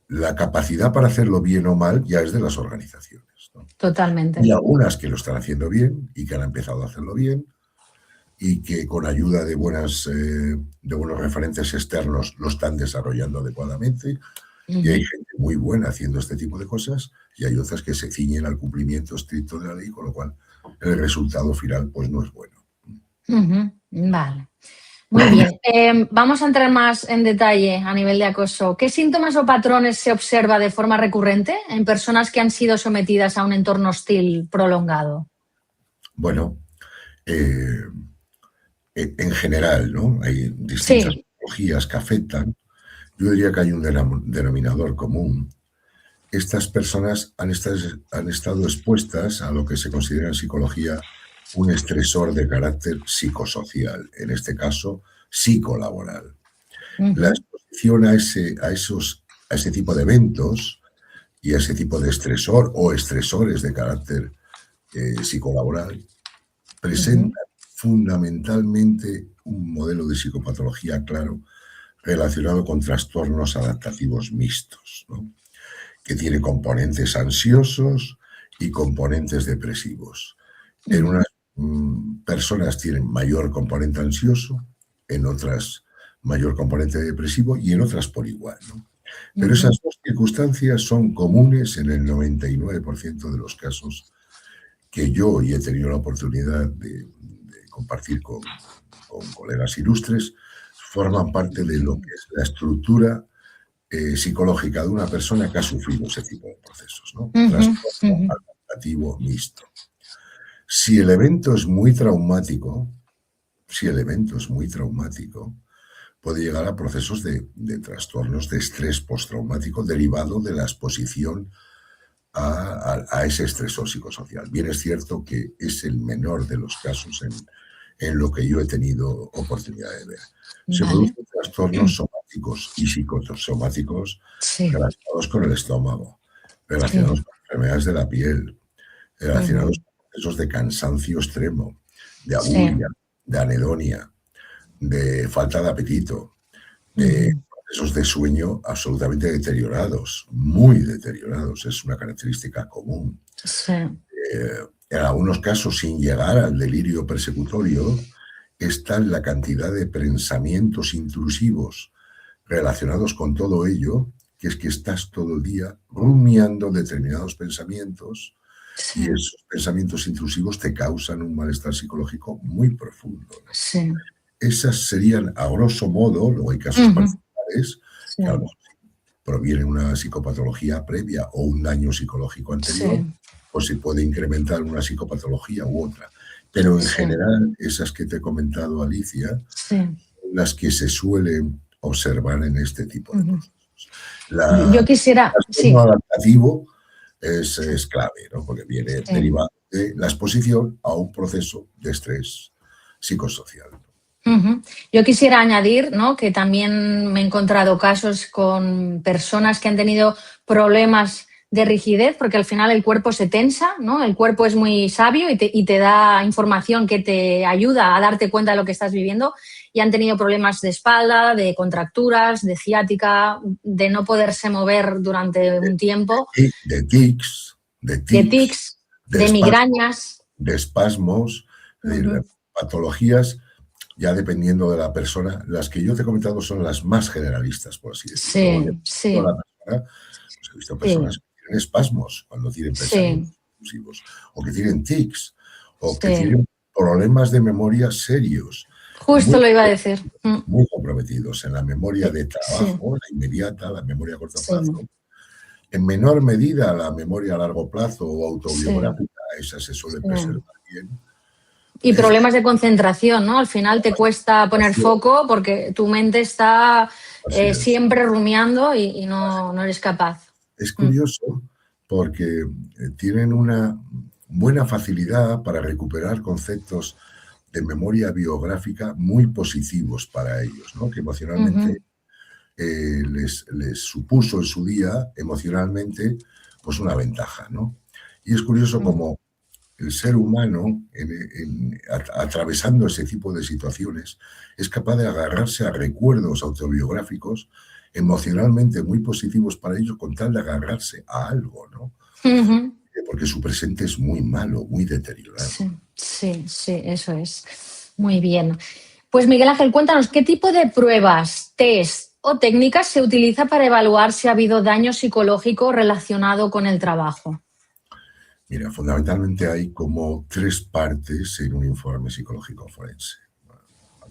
La capacidad para hacerlo bien o mal ya es de las organizaciones, ¿no? Totalmente. Y algunas que lo están haciendo bien y que han empezado a hacerlo bien y que con ayuda de buenos referentes externos lo están desarrollando adecuadamente. Y hay gente muy buena haciendo este tipo de cosas y hay otras que se ciñen al cumplimiento estricto de la ley, con lo cual el resultado final pues no es bueno. Vale. Muy bien. Vamos a entrar más en detalle a nivel de acoso. ¿Qué síntomas o patrones se observa de forma recurrente en personas que han sido sometidas a un entorno hostil prolongado? Bueno, eh, en general, ¿no? Hay distintas Sí. patologías que afectan. Yo diría que hay un denominador común. Estas personas han estado expuestas a lo que se considera en psicología un estresor de carácter psicosocial, en este caso psicolaboral. La Ujú, exposición a ese tipo de eventos y a ese tipo de estresor o estresores de carácter psicolaboral ujú, presenta fundamentalmente un modelo de psicopatología claro relacionado con trastornos adaptativos mixtos, ¿no? Que tiene componentes ansiosos y componentes depresivos. En ujú, unas personas tienen mayor componente ansioso, en otras mayor componente depresivo y en otras por igual, ¿no? Pero ujú. esas dos circunstancias son comunes en el 99% de los casos que yo y he tenido la oportunidad de compartir con colegas ilustres, forman parte de lo que es la estructura psicológica de una persona que ha sufrido ese tipo de procesos, ¿no? Ujú, Trastorno ujú. adaptativo mixto. Si el evento es muy traumático, si el evento es muy traumático, puede llegar a procesos de trastornos de estrés postraumático derivado de la exposición a ese estresor psicosocial. Bien es cierto que es el menor de los casos en lo que yo he tenido oportunidad de ver. Se Vale. producen trastornos somáticos y psicosomáticos Sí, relacionados con el estómago, relacionados sí. con enfermedades de la piel, relacionados Ujú. con procesos de cansancio extremo, de Sí. abulia, de anedonia, de falta de apetito, de Ujú. procesos de sueño absolutamente deteriorados, muy deteriorados, es una característica común. Sí. En algunos casos, sin llegar al delirio persecutorio, está la cantidad de pensamientos intrusivos relacionados con todo ello, que es que estás todo el día rumiando determinados pensamientos Sí. y esos pensamientos intrusivos te causan un malestar psicológico muy profundo, ¿no? Sí. Esas serían, a grosso modo, luego hay casos Ujú. particulares Sí. que a lo mejor proviene una psicopatología previa o un daño psicológico anterior, Sí. pues se puede incrementar una psicopatología u otra. Pero en Sí. general, esas que te he comentado, Alicia, Sí. son las que se suelen observar en este tipo de Ujú. procesos. Yo El quisiera, trastorno sí, adaptativo sí, es clave, ¿no? Porque viene sí. derivado de la exposición a un proceso de estrés psicosocial. Ujú. Yo quisiera añadir, ¿no?, que también me he encontrado casos con personas que han tenido problemas de rigidez, porque al final el cuerpo se tensa, ¿no? El cuerpo es muy sabio y te da información que te ayuda a darte cuenta de lo que estás viviendo y han tenido problemas de espalda, de contracturas, de ciática, de no poderse mover durante un tiempo, De tics, de de tics, tics, de de espasmos, migrañas. de espasmos, Ujú. las patologías, ya dependiendo de la persona. Las que yo te he comentado son las más generalistas, por así decirlo. Luego, Sí, dependiendo de sí, la persona, pues he visto personas sí, que tienen espasmos cuando tienen pensamientos sí, intrusivos, o que tienen tics, o que sí. tienen problemas de memoria serios, Justo muy, lo iba a decir. muy comprometidos en la memoria de Sí, trabajo, la inmediata, la memoria a corto sí, plazo. En menor medida la memoria a largo plazo o sí, autobiográfica, esa se suele sí. preservar bien. Y Es problemas de concentración, ¿no? Al final te cuesta poner foco porque tu mente está así es. siempre rumiando y no, no eres capaz. Es Mm, curioso porque tienen una buena facilidad para recuperar conceptos de memoria biográfica muy positivos para ellos, ¿no? Que emocionalmente ujú, les supuso en su día, emocionalmente, pues una ventaja, ¿no? Y es curioso mm. como el ser humano, atravesando ese tipo de situaciones, es capaz de agarrarse a recuerdos autobiográficos emocionalmente muy positivos para ellos con tal de agarrarse a algo, ¿no? Ujú. Porque su presente es muy malo, muy deteriorado. Sí, sí, sí, eso es. Muy bien. Pues Miguel Ángel, cuéntanos, ¿qué tipo de pruebas, test o técnicas se utiliza para evaluar si ha habido daño psicológico relacionado con el trabajo? Mira, fundamentalmente hay como tres partes en un informe psicológico forense.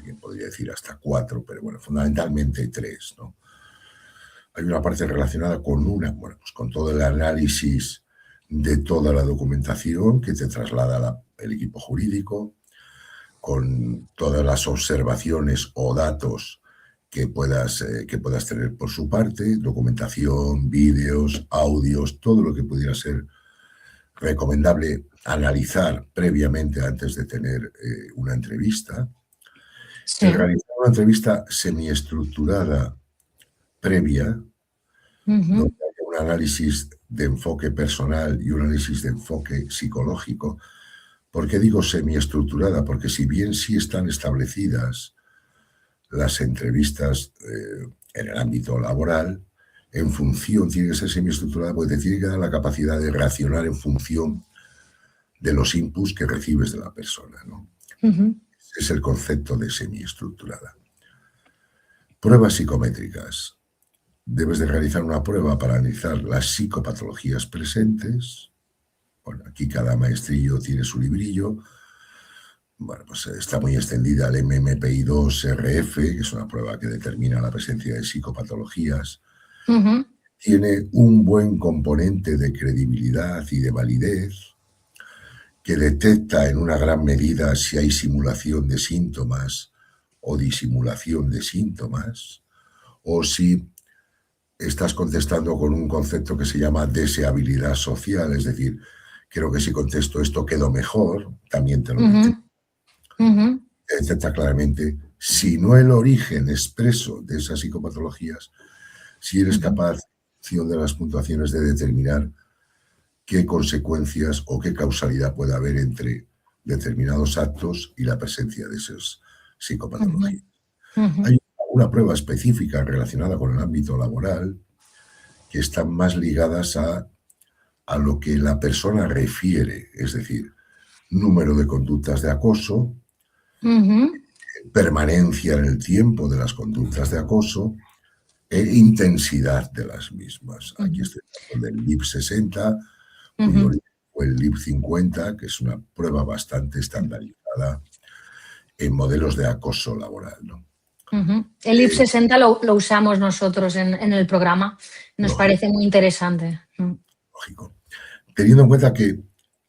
alguien podría decir hasta 4, pero bueno, fundamentalmente 3, ¿no? Hay una parte relacionada con pues con todo el análisis de toda la documentación que te traslada el equipo jurídico, con todas las observaciones o datos que puedas tener por su parte, documentación, vídeos, audios, todo lo que pudiera ser recomendable analizar previamente antes de tener una entrevista. Sí. El realizar una entrevista semiestructurada previa, donde haya un análisis de enfoque personal y un análisis de enfoque psicológico. ¿Por qué digo semiestructurada? Porque si bien sí están establecidas las entrevistas en el ámbito laboral, en función, tiene que ser semiestructurada porque te tiene que dar la capacidad de reaccionar en función de los inputs que recibes de la persona, ¿no? Ese es el concepto de semiestructurada. Pruebas psicométricas. Debes de realizar una prueba para analizar las psicopatologías presentes. Bueno, aquí cada maestrillo tiene su librillo. Bueno, pues está muy extendida el MMPI-2-RF, que es una prueba que determina la presencia de psicopatologías. Tiene un buen componente de credibilidad y de validez, que detecta en una gran medida si hay simulación de síntomas o disimulación de síntomas, o si estás contestando con un concepto que se llama deseabilidad social, es decir, creo que si contesto esto quedo mejor, también te lo detecta. Detecta claramente, si no el origen expreso de esas psicopatologías, si eres capaz, en función de las puntuaciones, de determinar qué consecuencias o qué causalidad puede haber entre determinados actos y la presencia de esas psicopatologías. Hay una prueba específica relacionada con el ámbito laboral que están más ligadas a lo que la persona refiere, es decir, número de conductas de acoso, permanencia en el tiempo de las conductas de acoso e intensidad de las mismas. Aquí estoy hablando del LIP 60, o el LIP 50, que es una prueba bastante estandarizada en modelos de acoso laboral, ¿no? El LIP 60 lo usamos nosotros en el programa. Nos parece muy interesante. Lógico. Teniendo en cuenta que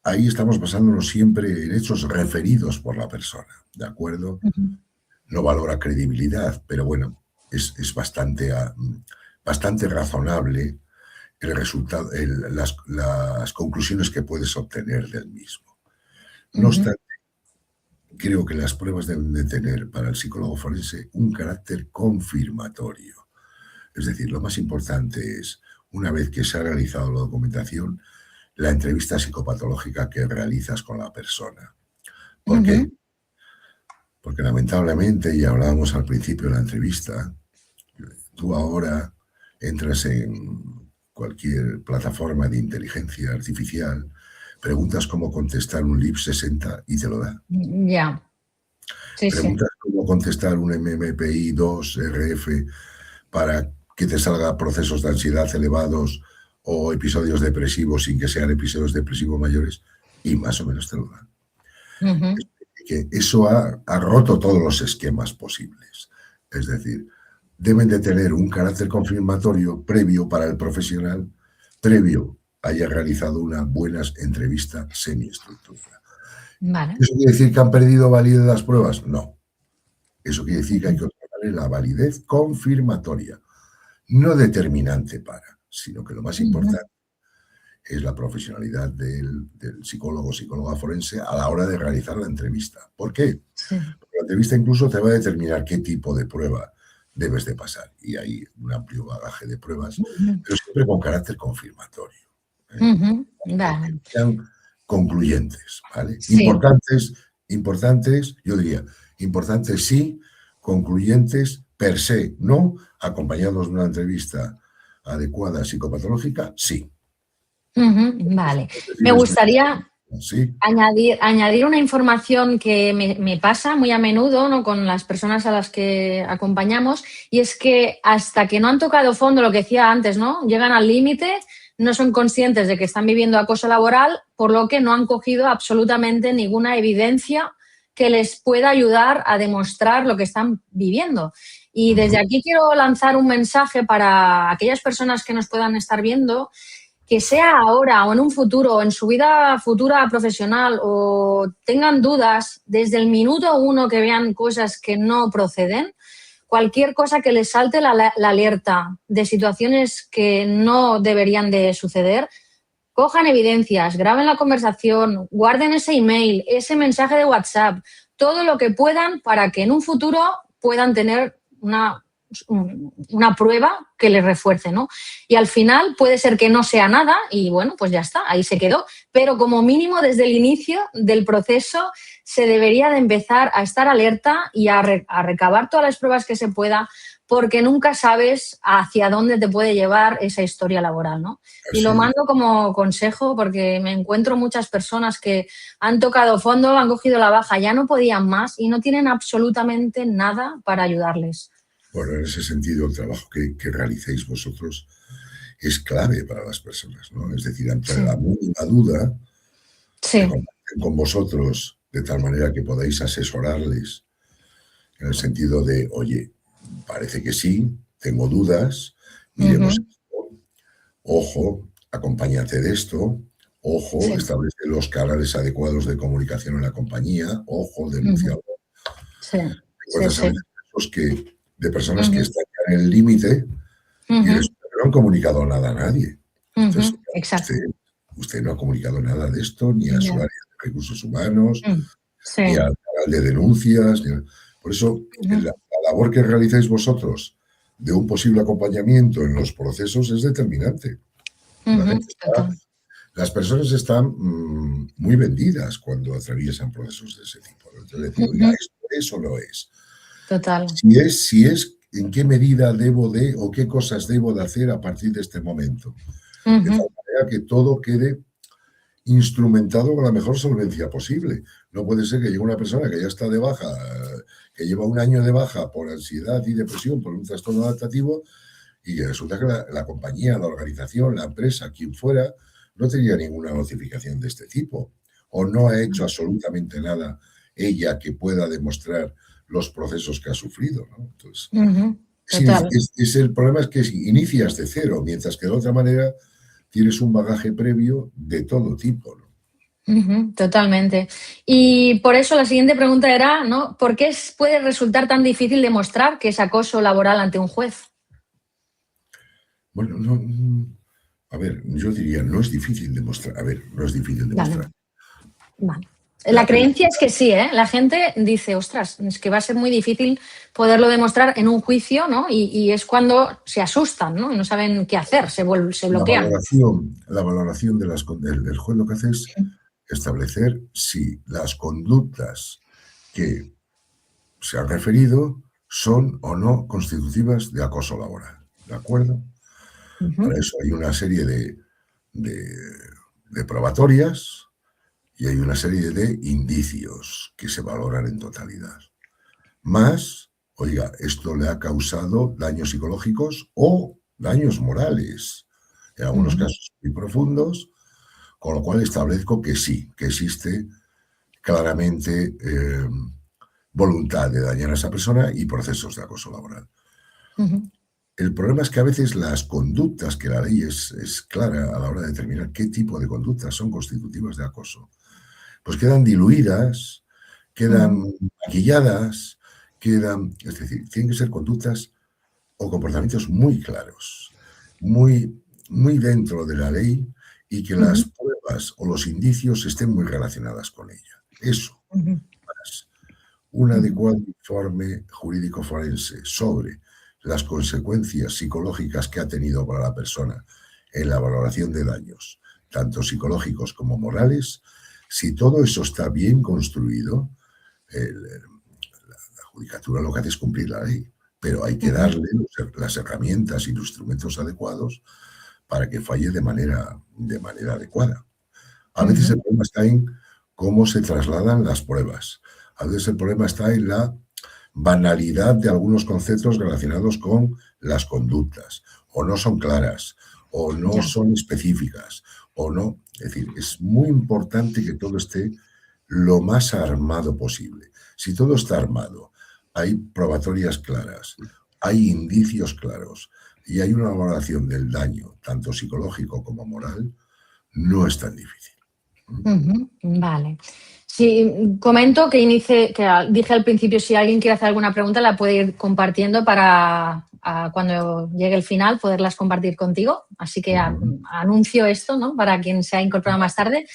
ahí estamos basándonos siempre en hechos referidos por la persona, ¿de acuerdo? No valora credibilidad, pero bueno, es bastante razonable el resultado, las conclusiones que puedes obtener del mismo. No obstante, creo que las pruebas deben de tener para el psicólogo forense un carácter confirmatorio. Es decir, lo más importante es, una vez que se ha realizado la documentación, la entrevista psicopatológica que realizas con la persona. ¿Por qué? Porque lamentablemente, y hablábamos al principio de la entrevista, tú ahora entras en cualquier plataforma de inteligencia artificial, preguntas cómo contestar un LIP 60 y te lo da. Ya. Sí, preguntas cómo contestar un MMPI-2-RF para que te salga procesos de ansiedad elevados o episodios depresivos sin que sean episodios depresivos mayores, y más o menos te lo dan. Que eso ha roto todos los esquemas posibles. Es decir, deben de tener un carácter confirmatorio previo para el profesional, previo haya realizado una buena entrevista semiestructurada. Vale. ¿Eso quiere decir que han perdido validez las pruebas? No. Eso quiere decir que hay que otorgarle la validez confirmatoria, no determinante para, sino que lo más importante es la profesionalidad del psicólogo o psicóloga forense a la hora de realizar la entrevista. ¿Por qué? Porque la entrevista incluso te va a determinar qué tipo de prueba debes de pasar. Y hay un amplio bagaje de pruebas, pero siempre con carácter confirmatorio. Vale. Que sean concluyentes, ¿vale? Sí. Importantes, yo diría, importantes sí, concluyentes per se no, acompañados de una entrevista adecuada psicopatológica, sí. Vale. Me gustaría añadir una información que me pasa muy a menudo, ¿no?, con las personas a las que acompañamos, y es que hasta que no han tocado fondo, lo que decía antes, ¿no?, llegan al límite, no son conscientes de que están viviendo acoso laboral, por lo que no han cogido absolutamente ninguna evidencia que les pueda ayudar a demostrar lo que están viviendo. Y desde aquí quiero lanzar un mensaje para aquellas personas que nos puedan estar viendo, que sea ahora o en un futuro, o en su vida futura profesional, o tengan dudas desde el minuto 1 que vean cosas que no proceden, cualquier cosa que les salte la alerta de situaciones que no deberían de suceder, cojan evidencias, graben la conversación, guarden ese email, ese mensaje de WhatsApp, todo lo que puedan para que en un futuro puedan tener una prueba que les refuerce, ¿no? Y al final puede ser que no sea nada y bueno, pues ya está, ahí se quedó. Pero como mínimo desde el inicio del proceso se debería de empezar a estar alerta y a recabar todas las pruebas que se pueda, porque nunca sabes hacia dónde te puede llevar esa historia laboral, ¿no? Y lo mando como consejo porque me encuentro muchas personas que han tocado fondo, han cogido la baja, ya no podían más y no tienen absolutamente nada para ayudarles. Bueno, en ese sentido, el trabajo que realicéis vosotros es clave para las personas, ¿no? Es decir, ante la mínima duda, se contacten con vosotros de tal manera que podáis asesorarles en el sentido de, oye, parece que sí, tengo dudas, miremos esto, ojo, acompáñate de esto, ojo, establece los canales adecuados de comunicación en la compañía, ojo, denunciador. Casos de personas que están ya en el límite y no han comunicado nada a nadie. Entonces, usted no ha comunicado nada de esto, ni a su área de recursos humanos, ni al canal de denuncias. Por eso, la labor que realizáis vosotros de un posible acompañamiento en los procesos es determinante. Las personas están muy vendidas cuando atraviesan procesos de ese tipo. Entonces, decir, oiga, ¿esto es o no es? Total. Si es, ¿en qué medida debo de o qué cosas debo de hacer a partir de este momento? De tal manera que todo quede instrumentado con la mejor solvencia posible. No puede ser que llegue una persona que ya está de baja, que lleva un año de baja por ansiedad y depresión, por un trastorno adaptativo, y resulta que la compañía, la organización, la empresa, quien fuera, no tenía ninguna notificación de este tipo, o no ha hecho absolutamente nada ella que pueda demostrar los procesos que ha sufrido, ¿no? Entonces, el problema es que inicias de cero, mientras que de otra manera tienes un bagaje previo de todo tipo, ¿no? Totalmente. Y por eso la siguiente pregunta era, ¿no? ¿Por qué puede resultar tan difícil demostrar que es acoso laboral ante un juez? Bueno, a ver, yo diría, no es difícil demostrar. A ver, no es difícil demostrar. Vale. La creencia es que sí, ¿eh? La gente dice, ostras, es que va a ser muy difícil poderlo demostrar en un juicio, ¿no? Y es cuando se asustan, ¿no? Y no saben qué hacer, se bloquean. La valoración del juez lo que hace es establecer si las conductas que se han referido son o no constitutivas de acoso laboral, ¿de acuerdo? Para eso hay una serie de probatorias y hay una serie de indicios que se valoran en totalidad. Más, oiga, esto le ha causado daños psicológicos o daños morales, en algunos casos muy profundos, con lo cual establezco que sí, que existe claramente voluntad de dañar a esa persona y procesos de acoso laboral. El problema es que a veces las conductas, que la ley es clara a la hora de determinar qué tipo de conductas son constitutivas de acoso, pues quedan diluidas, quedan maquilladas, es decir, tienen que ser conductas o comportamientos muy claros, muy, muy dentro de la ley y que las pruebas o los indicios estén muy relacionadas con ella. Eso. Un adecuado informe jurídico forense sobre las consecuencias psicológicas que ha tenido para la persona en la valoración de daños, tanto psicológicos como morales. Si todo eso está bien construido, la judicatura lo que hace es cumplir la ley, pero hay que darle las herramientas y los instrumentos adecuados para que falle de manera adecuada. A veces el problema está en cómo se trasladan las pruebas. A veces el problema está en la banalidad de algunos conceptos relacionados con las conductas, o no son claras, o no son específicas, o no. Es decir, es muy importante que todo esté lo más armado posible. Si todo está armado, hay probatorias claras, hay indicios claros y hay una valoración del daño, tanto psicológico como moral, no es tan difícil. Vale. Sí, comento que dije al principio, si alguien quiere hacer alguna pregunta, la puede ir compartiendo para cuando llegue el final poderlas compartir contigo. Así que anuncio esto, ¿no? Para quien se ha incorporado más tarde.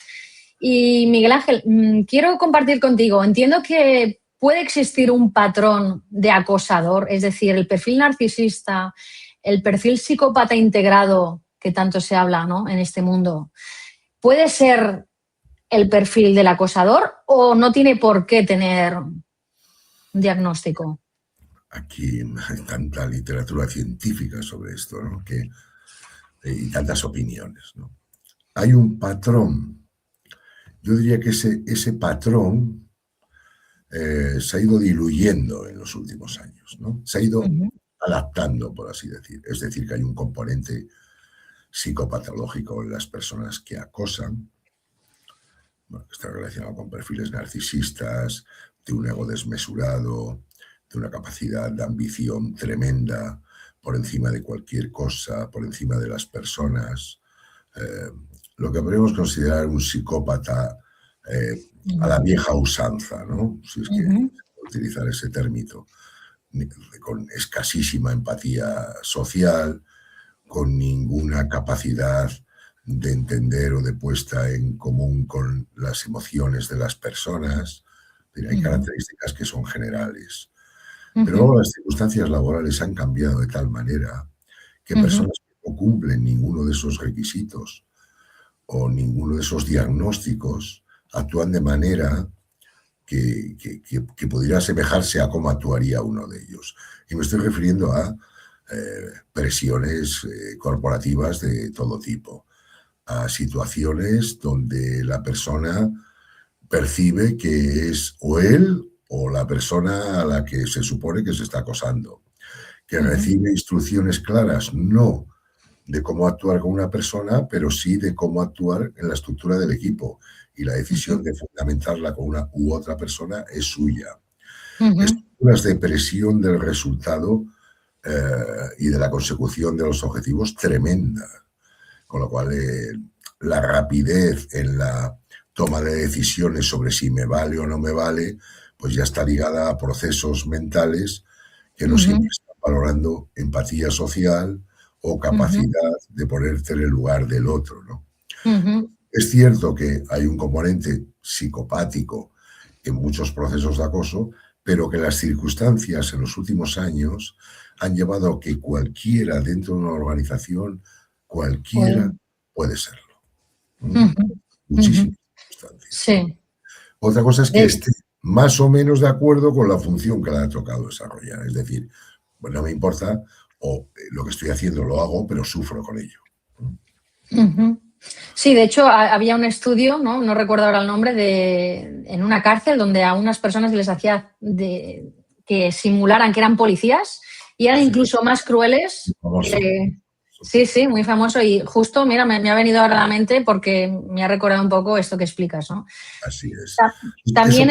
Y Miguel Ángel, quiero compartir contigo. Entiendo que puede existir un patrón de acosador, es decir, el perfil narcisista, el perfil psicópata integrado, que tanto se habla, ¿no?, en este mundo. ¿Puede ser el perfil del acosador o no tiene por qué tener un diagnóstico? Aquí hay tanta literatura científica sobre esto, ¿no?, y tantas opiniones, ¿no? Hay un patrón. Yo diría que ese patrón se ha ido diluyendo en los últimos años, ¿no? Se ha ido adaptando, por así decir. Es decir, que hay un componente psicopatológico en las personas que acosan, bueno, que está relacionado con perfiles narcisistas, de un ego desmesurado, de una capacidad de ambición tremenda por encima de cualquier cosa, por encima de las personas. Lo que podemos considerar un psicópata a la vieja usanza, ¿no? Si es que utilizar ese término, con escasísima empatía social, con ninguna capacidad de entender o de puesta en común con las emociones de las personas. Hay características que son generales. Pero luego las circunstancias laborales han cambiado de tal manera que personas que no cumplen ninguno de esos requisitos o ninguno de esos diagnósticos actúan de manera que pudiera asemejarse a cómo actuaría uno de ellos. Y me estoy refiriendo a presiones corporativas de todo tipo, a situaciones donde la persona percibe que es o él o la persona a la que se supone que se está acosando, que recibe instrucciones claras, no de cómo actuar con una persona, pero sí de cómo actuar en la estructura del equipo, y la decisión de fundamentarla con una u otra persona es suya. Estructuras de presión del resultado y de la consecución de los objetivos tremenda, con lo cual la rapidez en la toma de decisiones sobre si me vale o no me vale, pues ya está ligada a procesos mentales que no siempre están valorando empatía social o capacidad de ponerte en el lugar del otro, ¿no? Es cierto que hay un componente psicopático en muchos procesos de acoso, pero que las circunstancias en los últimos años han llevado a que cualquiera dentro de una organización, cualquiera puede serlo. Muchísimas circunstancias. Sí. Otra cosa es que esté más o menos de acuerdo con la función que le ha tocado desarrollar. Es decir, bueno, no me importa, o lo que estoy haciendo lo hago, pero sufro con ello. Sí, de hecho, había un estudio, no recuerdo ahora el nombre, en una cárcel donde a unas personas les hacía que simularan que eran policías y eran incluso más crueles. Sí, muy famoso, y justo, mira, me ha venido ahora a la mente porque me ha recordado un poco esto que explicas, ¿no? Así es. También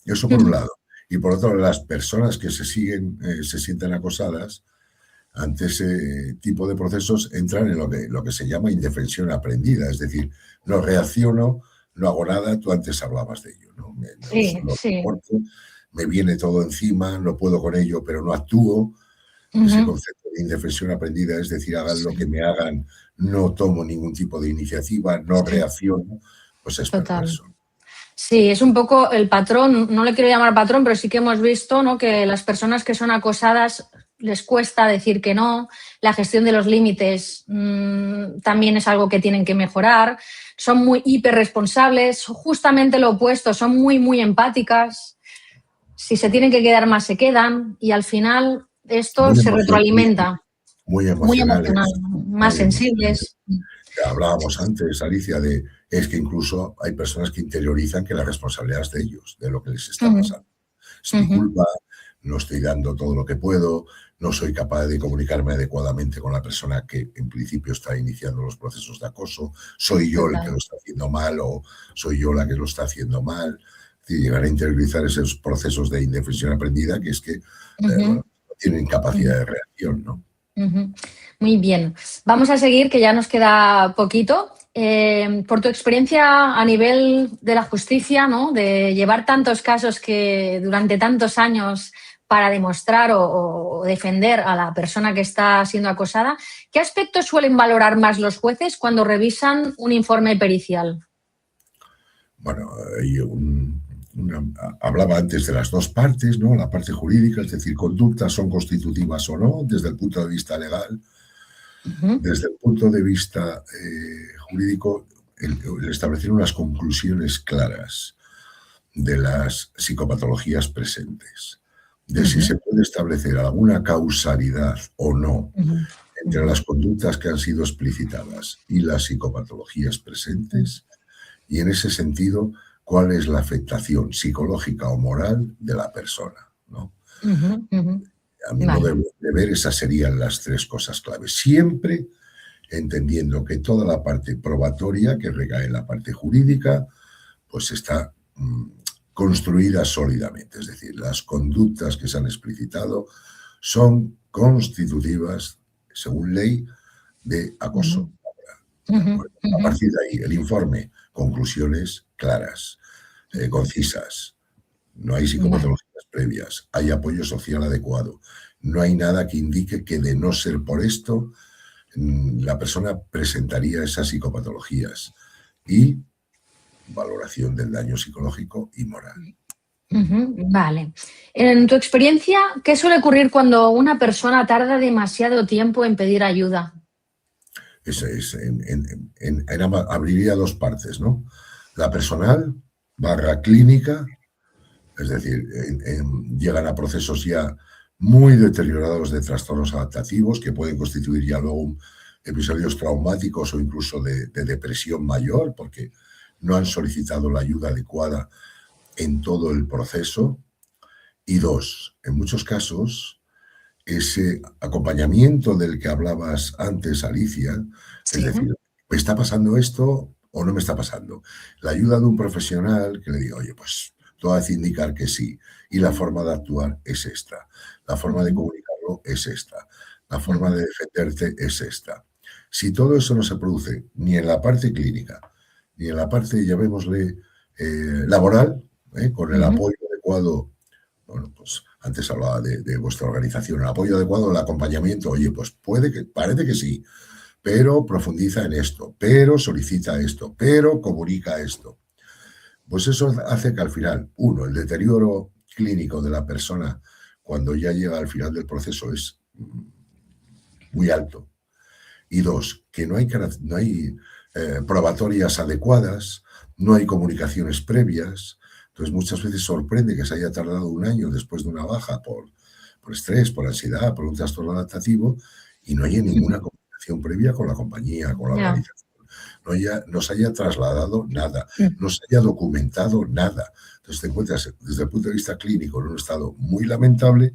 eso por un lado. Y por otro, las personas que se sienten acosadas ante ese tipo de procesos entran en lo que se llama indefensión aprendida. Es decir, no reacciono, no hago nada. Tú antes hablabas de ello, ¿no? Me viene todo encima, no puedo con ello, pero no actúo. Ese concepto de indefensión aprendida, es decir, hagan lo que me hagan, no tomo ningún tipo de iniciativa, no reacciono, pues es perverso. Sí, es un poco el patrón, no le quiero llamar patrón, pero sí que hemos visto, ¿no?, que las personas que son acosadas les cuesta decir que no, la gestión de los límites también es algo que tienen que mejorar, son muy hiperresponsables, justamente lo opuesto, son muy empáticas, si se tienen que quedar más se quedan, y al final esto se retroalimenta. Muy emocionales. Más sensibles. Hablábamos antes, Alicia, es que incluso hay personas que interiorizan que la responsabilidad es de ellos, de lo que les está pasando. Es mi culpa, no estoy dando todo lo que puedo, no soy capaz de comunicarme adecuadamente con la persona que en principio está iniciando los procesos de acoso, soy yo el que lo está haciendo mal o soy yo la que lo está haciendo mal. Es decir, llegar a interiorizar esos procesos de indefensión aprendida que es que bueno, tienen capacidad de reacción, ¿no? Muy bien. Vamos a seguir, que ya nos queda poquito. Por tu experiencia a nivel de la justicia, ¿no? De llevar tantos casos que durante tantos años para demostrar o defender a la persona que está siendo acosada, ¿qué aspectos suelen valorar más los jueces cuando revisan un informe pericial? Bueno, hablaba antes de las dos partes, ¿no? La parte jurídica, es decir, conductas son constitutivas o no, desde el punto de vista legal. Desde el punto de vista jurídico, el establecer unas conclusiones claras de las psicopatologías presentes, de si se puede establecer alguna causalidad o no entre las conductas que han sido explicitadas y las psicopatologías presentes, y en ese sentido, cuál es la afectación psicológica o moral de la persona, ¿no? A mi modo de ver, esas serían las tres cosas claves. Siempre entendiendo que toda la parte probatoria, que recae en la parte jurídica, pues está construida sólidamente. Es decir, las conductas que se han explicitado son constitutivas, según ley, de acoso laboral. A partir de ahí, el informe, conclusiones claras, concisas. No hay psicopatologías previas, hay apoyo social adecuado. No hay nada que indique que de no ser por esto, la persona presentaría esas psicopatologías. Y valoración del daño psicológico y moral. Vale. En tu experiencia, ¿qué suele ocurrir cuando una persona tarda demasiado tiempo en pedir ayuda? Abriría dos partes, ¿no? La personal / clínica, es decir, llegan a procesos ya muy deteriorados de trastornos adaptativos que pueden constituir ya luego episodios traumáticos o incluso de depresión mayor porque no han solicitado la ayuda adecuada en todo el proceso. Y dos, en muchos casos, ese acompañamiento del que hablabas antes, Alicia, es decir, ¿me está pasando esto o no me está pasando? La ayuda de un profesional que le diga, oye, pues todo hace indicar que sí, y la forma de actuar es esta, la forma de comunicarlo es esta, la forma de defenderte es esta. Si todo eso no se produce ni en la parte clínica, ni en la parte, llamémosle, laboral, con el apoyo adecuado, bueno, pues antes hablaba de vuestra organización, el apoyo adecuado, el acompañamiento, oye, pues parece que sí, pero profundiza en esto, pero solicita esto, pero comunica esto. Pues eso hace que al final, uno, el deterioro clínico de la persona cuando ya llega al final del proceso es muy alto. Y dos, que no hay probatorias adecuadas, no hay comunicaciones previas. Entonces muchas veces sorprende que se haya tardado un año después de una baja por estrés, por ansiedad, por un trastorno adaptativo y no haya ninguna comunicación previa con la compañía, con la organización. No se haya trasladado nada, no se haya documentado nada. Entonces te encuentras desde el punto de vista clínico en un estado muy lamentable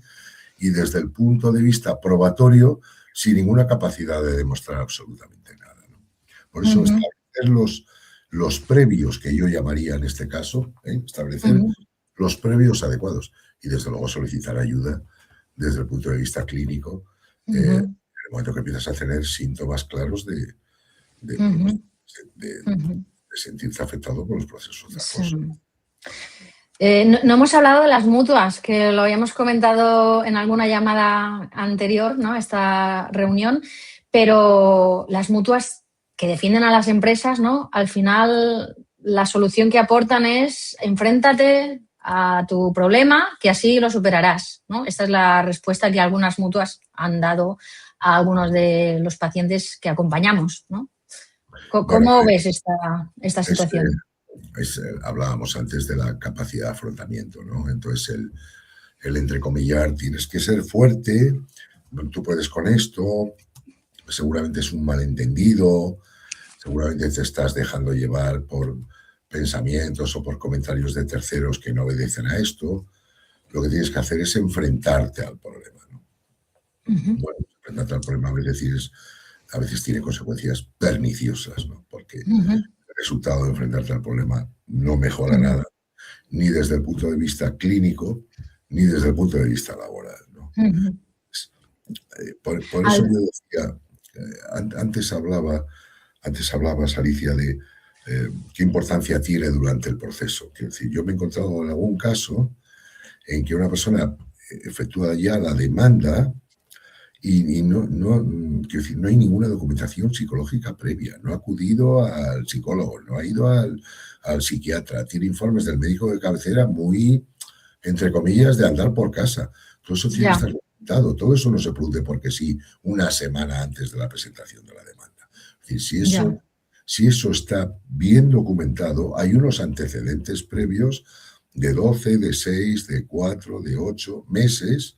y desde el punto de vista probatorio sin ninguna capacidad de demostrar absolutamente nada, ¿no? Por eso establecer los previos, que yo llamaría en este caso, establecer los previos adecuados y desde luego solicitar ayuda desde el punto de vista clínico en el momento que empiezas a tener síntomas claros de sentirte afectado por los procesos de acoso. No hemos hablado de las mutuas, que lo habíamos comentado en alguna llamada anterior, ¿no? Esta reunión, pero las mutuas que defienden a las empresas, ¿no? Al final la solución que aportan es enfréntate a tu problema, que así lo superarás, ¿no? Esta es la respuesta que algunas mutuas han dado a algunos de los pacientes que acompañamos, ¿no? ¿Cómo ves esta situación? Hablábamos antes de la capacidad de afrontamiento, ¿no? Entonces, el entrecomillar, tienes que ser fuerte, tú puedes con esto, seguramente es un malentendido, seguramente te estás dejando llevar por pensamientos o por comentarios de terceros que no obedecen a esto. lo que tienes que hacer es enfrentarte al problema, ¿no? Bueno, enfrentarte al problema a veces tiene consecuencias perniciosas, ¿no? Porque el resultado de enfrentarte al problema no mejora nada, ni desde el punto de vista clínico, ni desde el punto de vista laboral, ¿no? Por eso yo decía, antes hablabas, Alicia, de qué importancia tiene durante el proceso. Quiero decir, yo me he encontrado en algún caso en que una persona efectúa ya la demanda y quiero decir, no hay ninguna documentación psicológica previa, no ha acudido al psicólogo, no ha ido al psiquiatra, tiene informes del médico de cabecera muy, entre comillas, de andar por casa. Todo eso tiene que estar documentado, todo eso no se produce porque sí, una semana antes de la presentación de la demanda. Es decir, si eso está bien documentado, hay unos antecedentes previos de 12, de 6, de 4, de 8 meses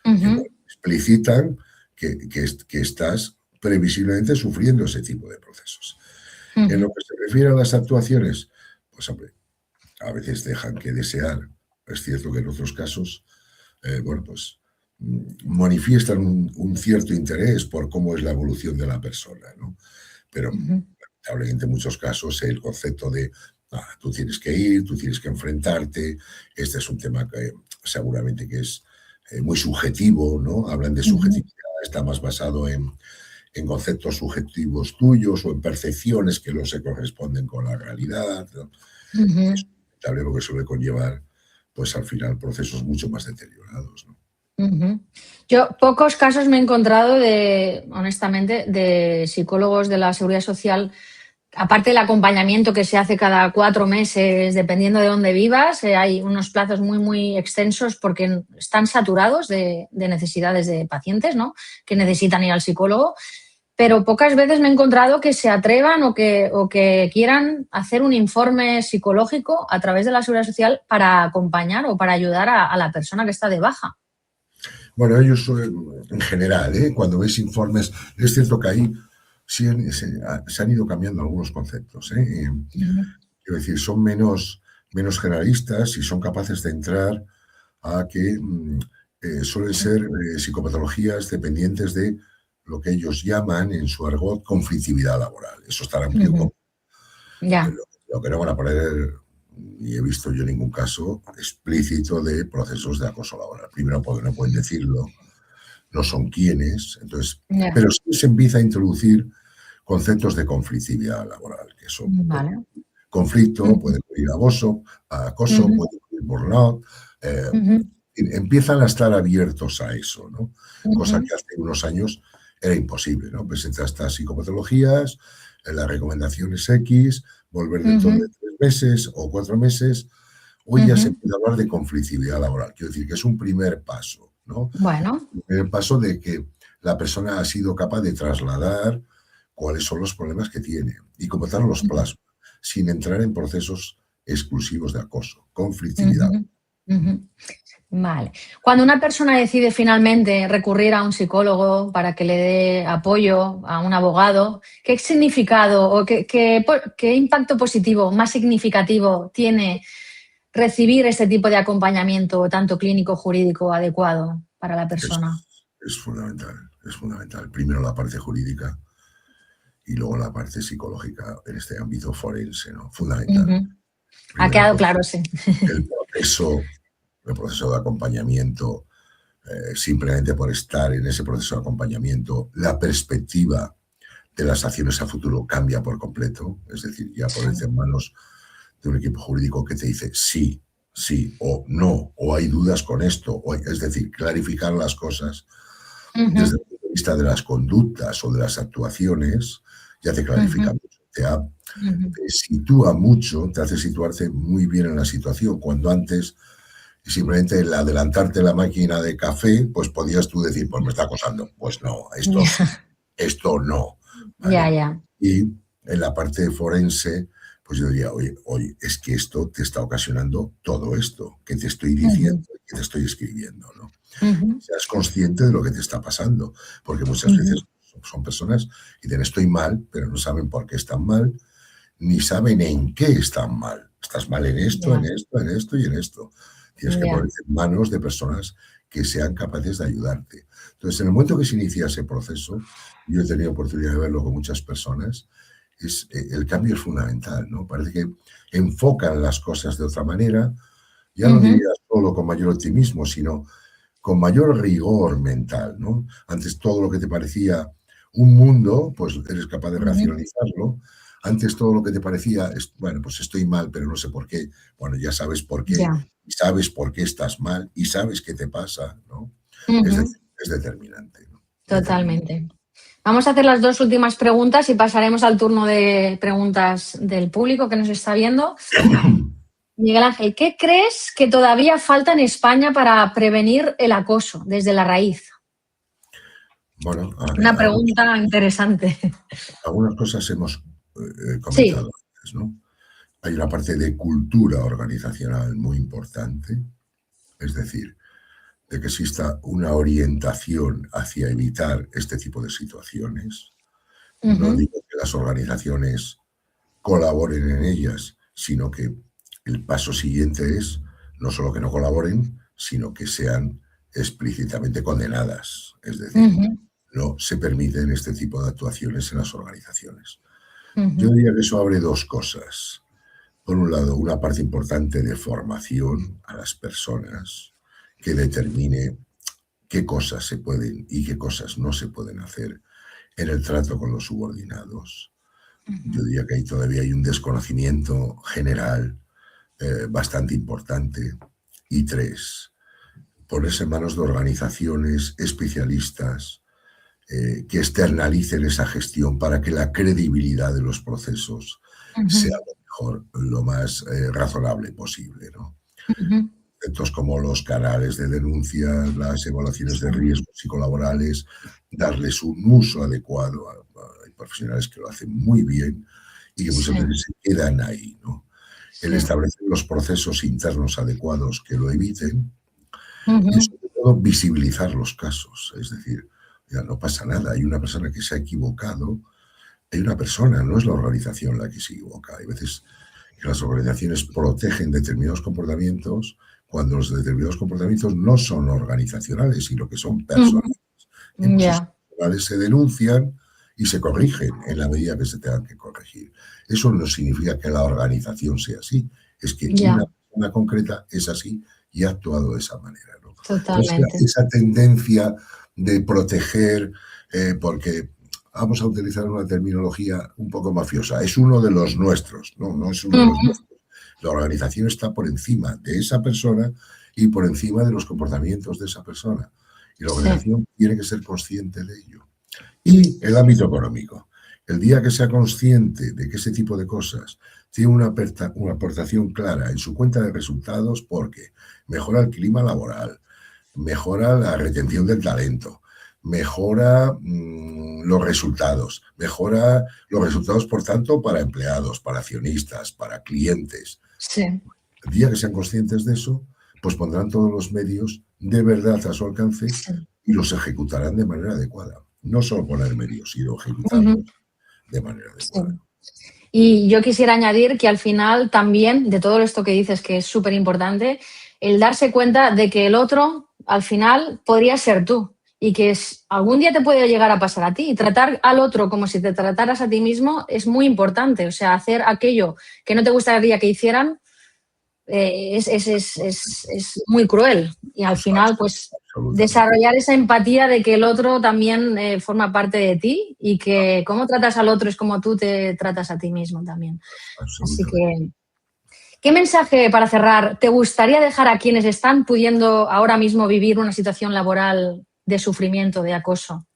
que explicitan que estás previsiblemente sufriendo ese tipo de procesos. En lo que se refiere a las actuaciones, pues hombre, a veces dejan que desear. Es cierto que en otros casos, pues manifiestan un cierto interés por cómo es la evolución de la persona, ¿no? Pero lamentablemente en muchos casos el concepto de tú tienes que ir, tú tienes que enfrentarte, este es un tema que seguramente que es muy subjetivo, ¿no? Hablan de subjetividad, está más basado en conceptos subjetivos tuyos o en percepciones que no se corresponden con la realidad, ¿no? Es lamentable porque suele conllevar, pues al final, procesos mucho más deteriorados, ¿no? Yo pocos casos me he encontrado honestamente, de psicólogos de la Seguridad Social, aparte del acompañamiento que se hace cada 4 meses, dependiendo de dónde vivas, hay unos plazos muy, muy extensos porque están saturados de necesidades de pacientes, ¿no?, que necesitan ir al psicólogo, pero pocas veces me he encontrado que se atrevan o que quieran hacer un informe psicológico a través de la Seguridad Social para acompañar o para ayudar a la persona que está de baja. Bueno, ellos en general, cuando ves informes, es cierto que ahí sí se han ido cambiando algunos conceptos. Quiero decir, son menos generalistas y son capaces de entrar a que suelen ser psicopatologías dependientes de lo que ellos llaman en su argot conflictividad laboral. Eso está amplio. Lo que no van a poner, ni he visto yo ningún caso explícito de procesos de acoso laboral. Primero, porque no pueden decirlo, no son quienes. Entonces, pero sí se empieza a introducir conceptos de conflictividad laboral, que son conflicto, puede incluir acoso, puede incluir burnout. Empiezan a estar abiertos a eso, ¿no? Cosa que hace unos años era imposible, ¿no? Presenta estas psicopatologías, las recomendaciones X, volver dentro de 3 meses o 4 meses. Hoy ya se puede hablar de conflictividad laboral. Quiero decir que es un primer paso, ¿no? Bueno. El primer paso de que la persona ha sido capaz de trasladar cuáles son los problemas que tiene y como tal los plasma, sin entrar en procesos exclusivos de acoso, conflictividad. Vale. Cuando una persona decide finalmente recurrir a un psicólogo para que le dé apoyo, a un abogado, ¿qué significado o qué impacto positivo más significativo tiene recibir este tipo de acompañamiento, tanto clínico, jurídico, adecuado para la persona? Es fundamental. Primero la parte jurídica y luego la parte psicológica en este ámbito forense, ¿no? Fundamental. Ha quedado claro, sí. El proceso de acompañamiento, simplemente por estar en ese proceso de acompañamiento, la perspectiva de las acciones a futuro cambia por completo. Es decir, ya ponerte en manos de un equipo jurídico que te dice sí, o no, o hay dudas con esto, es decir, clarificar las cosas desde el punto de vista de las conductas o de las actuaciones, ya te clarifica mucho, te sitúa mucho, te hace situarte muy bien en la situación, cuando antes simplemente el adelantarte la máquina de café, pues podías tú decir, pues me está acosando. Pues no, esto no. ¿Vale? Y en la parte forense, pues yo diría, oye, es que esto te está ocasionando todo esto que te estoy diciendo, que te estoy escribiendo, ¿no? Seas consciente de lo que te está pasando, porque muchas veces son personas que dicen estoy mal, pero no saben por qué están mal, ni saben en qué están mal. Estás mal en esto, en esto y en esto. Tienes que ponerte en manos de personas que sean capaces de ayudarte. Entonces, en el momento que se inicia ese proceso, yo he tenido oportunidad de verlo con muchas personas, el cambio es fundamental, ¿no? Parece que enfocan las cosas de otra manera, ya no diría solo con mayor optimismo, sino con mayor rigor mental, ¿no? Antes todo lo que te parecía un mundo, pues eres capaz de racionalizarlo. Antes todo lo que te parecía, bueno, pues estoy mal, pero no sé por qué. Bueno, ya sabes por qué, y sabes por qué estás mal, y sabes qué te pasa, ¿no? Es determinante, ¿no? Totalmente. Vamos a hacer las 2 últimas preguntas y pasaremos al turno de preguntas del público que nos está viendo. Miguel Ángel, ¿qué crees que todavía falta en España para prevenir el acoso desde la raíz? Bueno, Una pregunta interesante. Algunas cosas hemos comentado antes, ¿no? Hay una parte de cultura organizacional muy importante, es decir, de que exista una orientación hacia evitar este tipo de situaciones. No digo que las organizaciones colaboren en ellas, sino que el paso siguiente es no solo que no colaboren, sino que sean explícitamente condenadas. Es decir, no se permiten este tipo de actuaciones en las organizaciones. Yo diría que eso abre 2 cosas. Por un lado, una parte importante de formación a las personas que determine qué cosas se pueden y qué cosas no se pueden hacer en el trato con los subordinados. Yo diría que ahí todavía hay un desconocimiento general bastante importante. Y 3, ponerse en manos de organizaciones especialistas que externalicen esa gestión para que la credibilidad de los procesos sea lo más razonable posible, ¿no? Conceptos como los canales de denuncia, las evaluaciones de riesgos psicolaborales, darles un uso adecuado. Hay profesionales que lo hacen muy bien y que muchas veces se quedan ahí, ¿no? El establecer los procesos internos adecuados que lo eviten y sobre todo visibilizar los casos. Es decir, ya no pasa nada, hay una persona que se ha equivocado, hay una persona, no es la organización la que se equivoca. Hay veces que las organizaciones protegen determinados comportamientos cuando los determinados comportamientos no son organizacionales, sino que son personales. Esos personales se denuncian y se corrigen en la medida que se tengan que corregir. Eso no significa que la organización sea así, es que una persona concreta es así y ha actuado de esa manera, ¿no? Totalmente. Entonces, esa tendencia de proteger, porque vamos a utilizar una terminología un poco mafiosa, es uno de los nuestros, no es uno de los nuestros. La organización está por encima de esa persona y por encima de los comportamientos de esa persona. Y la organización tiene que ser consciente de ello. Y el ámbito económico. El día que sea consciente de que ese tipo de cosas tiene una aportación clara en su cuenta de resultados, porque mejora el clima laboral, mejora la retención del talento, mejora los resultados, mejora los resultados, por tanto, para empleados, para accionistas, para clientes. El día que sean conscientes de eso, pues pondrán todos los medios de verdad a su alcance y los ejecutarán de manera adecuada. No solo poner medios, sino ejecutarlos de manera adecuada. Y yo quisiera añadir que al final también, de todo esto que dices, que es súper importante, el darse cuenta de que el otro, al final, podría ser tú y que algún día te puede llegar a pasar a ti. Y tratar al otro como si te trataras a ti mismo es muy importante. O sea, hacer aquello que no te gustaría que hicieran es muy cruel. Y al final, pues, desarrollar esa empatía de que el otro también forma parte de ti y que cómo tratas al otro es como tú te tratas a ti mismo también. Así que, ¿qué mensaje, para cerrar, te gustaría dejar a quienes están pudiendo ahora mismo vivir una situación laboral de sufrimiento, de acoso?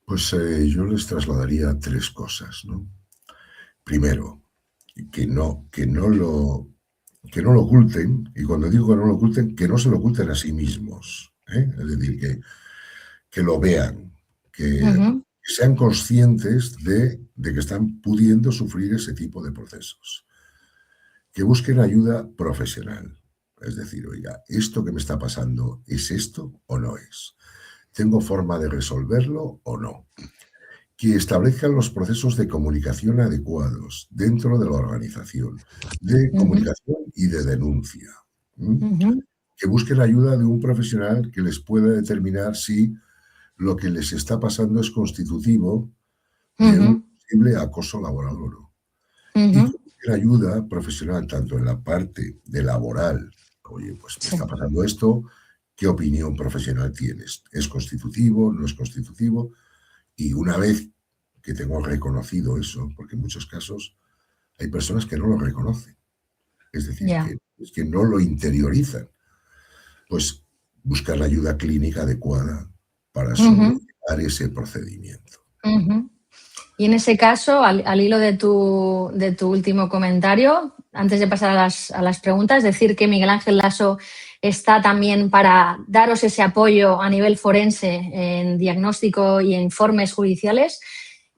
Pues yo les trasladaría 3 cosas, ¿no? Primero, que no lo oculten, y cuando digo que no lo oculten, que no se lo oculten a sí mismos, ¿eh? Es decir, que lo vean, que sean conscientes de que están pudiendo sufrir ese tipo de procesos, que busquen ayuda profesional, es decir, oiga, ¿esto que me está pasando es esto o no es? ¿Tengo forma de resolverlo o no? Que establezcan los procesos de comunicación adecuados dentro de la organización, de comunicación y de denuncia. que busquen ayuda de un profesional que les pueda determinar si lo que les está pasando es constitutivo de un posible acoso laboral o no. Y que busquen ayuda profesional tanto en la parte de laboral, oye, pues me está pasando esto, ¿qué opinión profesional tienes? ¿Es constitutivo? ¿No es constitutivo? Y una vez que tengo reconocido eso, porque en muchos casos hay personas que no lo reconocen, es decir, que no lo interiorizan, pues buscar la ayuda clínica adecuada para solventar ese procedimiento. Y en ese caso, al hilo de tu último comentario, antes de pasar a las preguntas, decir que Miguel Ángel Laso está también para daros ese apoyo a nivel forense en diagnóstico y informes judiciales.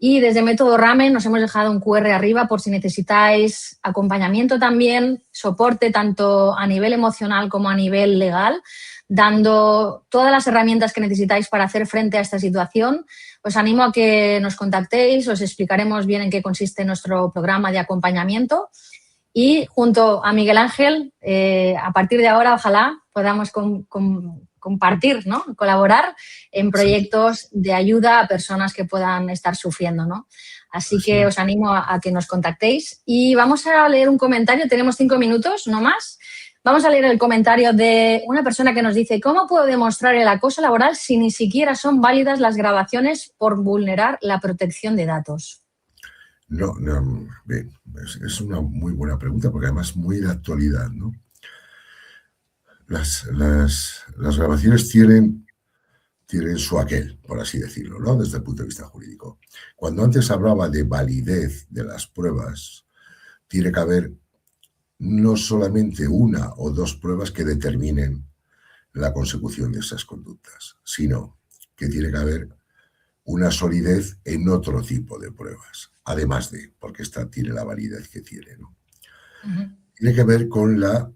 Y desde Método Ramen nos hemos dejado un QR arriba por si necesitáis acompañamiento también, soporte tanto a nivel emocional como a nivel legal, dando todas las herramientas que necesitáis para hacer frente a esta situación. Os animo a que nos contactéis, os explicaremos bien en qué consiste nuestro programa de acompañamiento y junto a Miguel Ángel, a partir de ahora, ojalá podamos compartir, ¿no? Colaborar en proyectos de ayuda a personas que puedan estar sufriendo, ¿no? Así que os animo a que nos contactéis y vamos a leer un comentario, tenemos 5 minutos, no más. Vamos a leer el comentario de una persona que nos dice: ¿cómo puedo demostrar el acoso laboral si ni siquiera son válidas las grabaciones por vulnerar la protección de datos? No, bien, es una muy buena pregunta porque además muy de actualidad, ¿no? Las grabaciones tienen su aquel, por así decirlo, ¿no? Desde el punto de vista jurídico. Cuando antes hablaba de validez de las pruebas, tiene que haber no solamente una o dos pruebas que determinen la consecución de esas conductas, sino que tiene que haber una solidez en otro tipo de pruebas, además de, porque esta tiene la validez que tiene, ¿no? Tiene que ver con la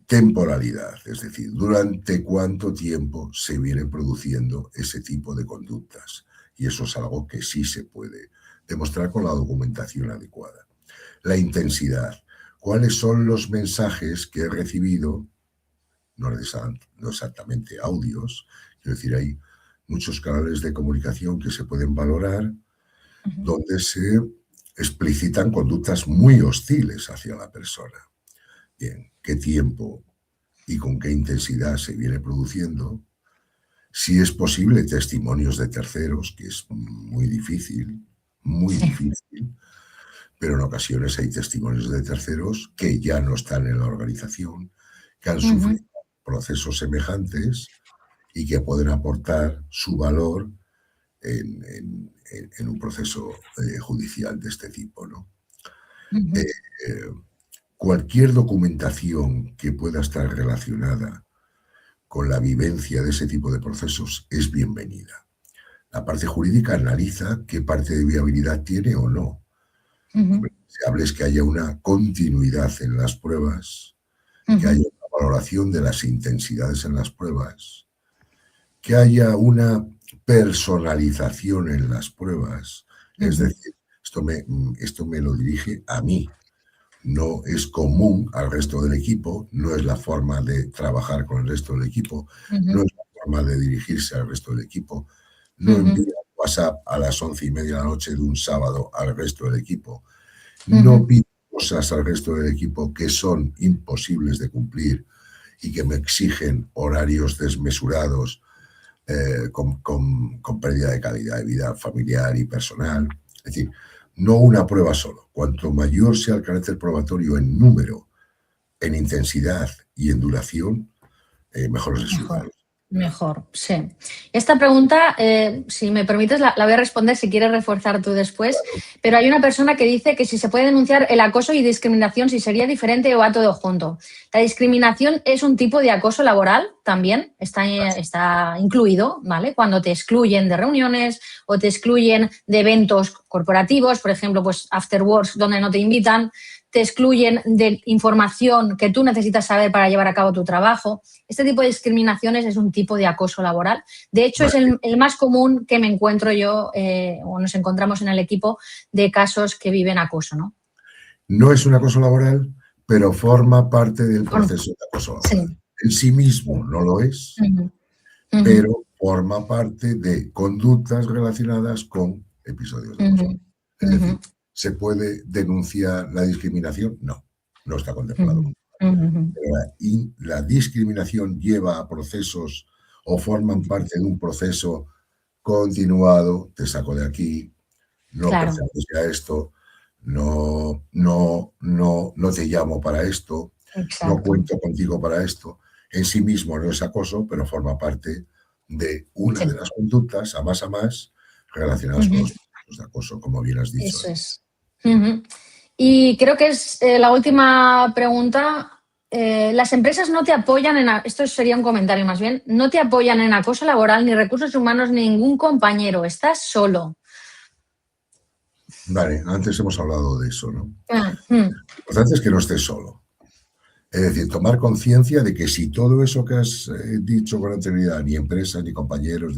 temporalidad, es decir, durante cuánto tiempo se viene produciendo ese tipo de conductas. Y eso es algo que sí se puede demostrar con la documentación adecuada. La intensidad. ¿Cuáles son los mensajes que he recibido? No exactamente audios, quiero decir, hay muchos canales de comunicación que se pueden valorar donde se explicitan conductas muy hostiles hacia la persona. Bien, ¿qué tiempo y con qué intensidad se viene produciendo? Si es posible, testimonios de terceros, que es muy difícil, pero en ocasiones hay testimonios de terceros que ya no están en la organización, que han sufrido procesos semejantes y que pueden aportar su valor en un proceso judicial de este tipo, ¿no? Cualquier documentación que pueda estar relacionada con la vivencia de ese tipo de procesos es bienvenida. La parte jurídica analiza qué parte de viabilidad tiene o no. Lo deseable es que haya una continuidad en las pruebas, que haya una valoración de las intensidades en las pruebas, que haya una personalización en las pruebas. Es decir, esto me lo dirige a mí. No es común al resto del equipo, no es la forma de trabajar con el resto del equipo, no es la forma de dirigirse al resto del equipo, no envía WhatsApp a las 11:30 de la noche de un sábado al resto del equipo, no pide cosas al resto del equipo que son imposibles de cumplir y que me exigen horarios desmesurados con pérdida de calidad de vida familiar y personal. Es decir, no una prueba solo. Cuanto mayor sea el carácter probatorio en número, en intensidad y en duración, mejores resultados. Mejor, sí. Esta pregunta, si me permites, la voy a responder si quieres reforzar tú después, claro. Pero hay una persona que dice que si se puede denunciar el acoso y discriminación, si sería diferente o va todo junto. La discriminación es un tipo de acoso laboral también, está incluido, ¿vale? Cuando te excluyen de reuniones o te excluyen de eventos corporativos, por ejemplo, pues after works donde no te invitan, te excluyen de información que tú necesitas saber para llevar a cabo tu trabajo. Este tipo de discriminaciones es un tipo de acoso laboral. De hecho, es el más común que me encuentro yo o nos encontramos en el equipo de casos que viven acoso, ¿no? No es un acoso laboral, pero forma parte del proceso de acoso laboral. Sí. En sí mismo no lo es, pero forma parte de conductas relacionadas con episodios de acoso. Es decir, ¿se puede denunciar la discriminación? No, no está contemplado. Pero la discriminación lleva a procesos o forman parte de un proceso continuado. Te saco de aquí, no perteneces a esto, no te llamo para esto, no cuento contigo para esto. En sí mismo no es acoso, pero forma parte de una de las conductas, a más, relacionadas con los procesos de acoso, como bien has dicho. Eso es. Y creo que es la última pregunta. Las empresas no te apoyan esto sería un comentario más bien, no te apoyan en acoso laboral, ni recursos humanos, ni ningún compañero. Estás solo. Vale, antes hemos hablado de eso, ¿no? Lo importante es que no estés solo. Es decir, tomar conciencia de que si todo eso que has dicho con anterioridad, ni empresas, ni compañeros,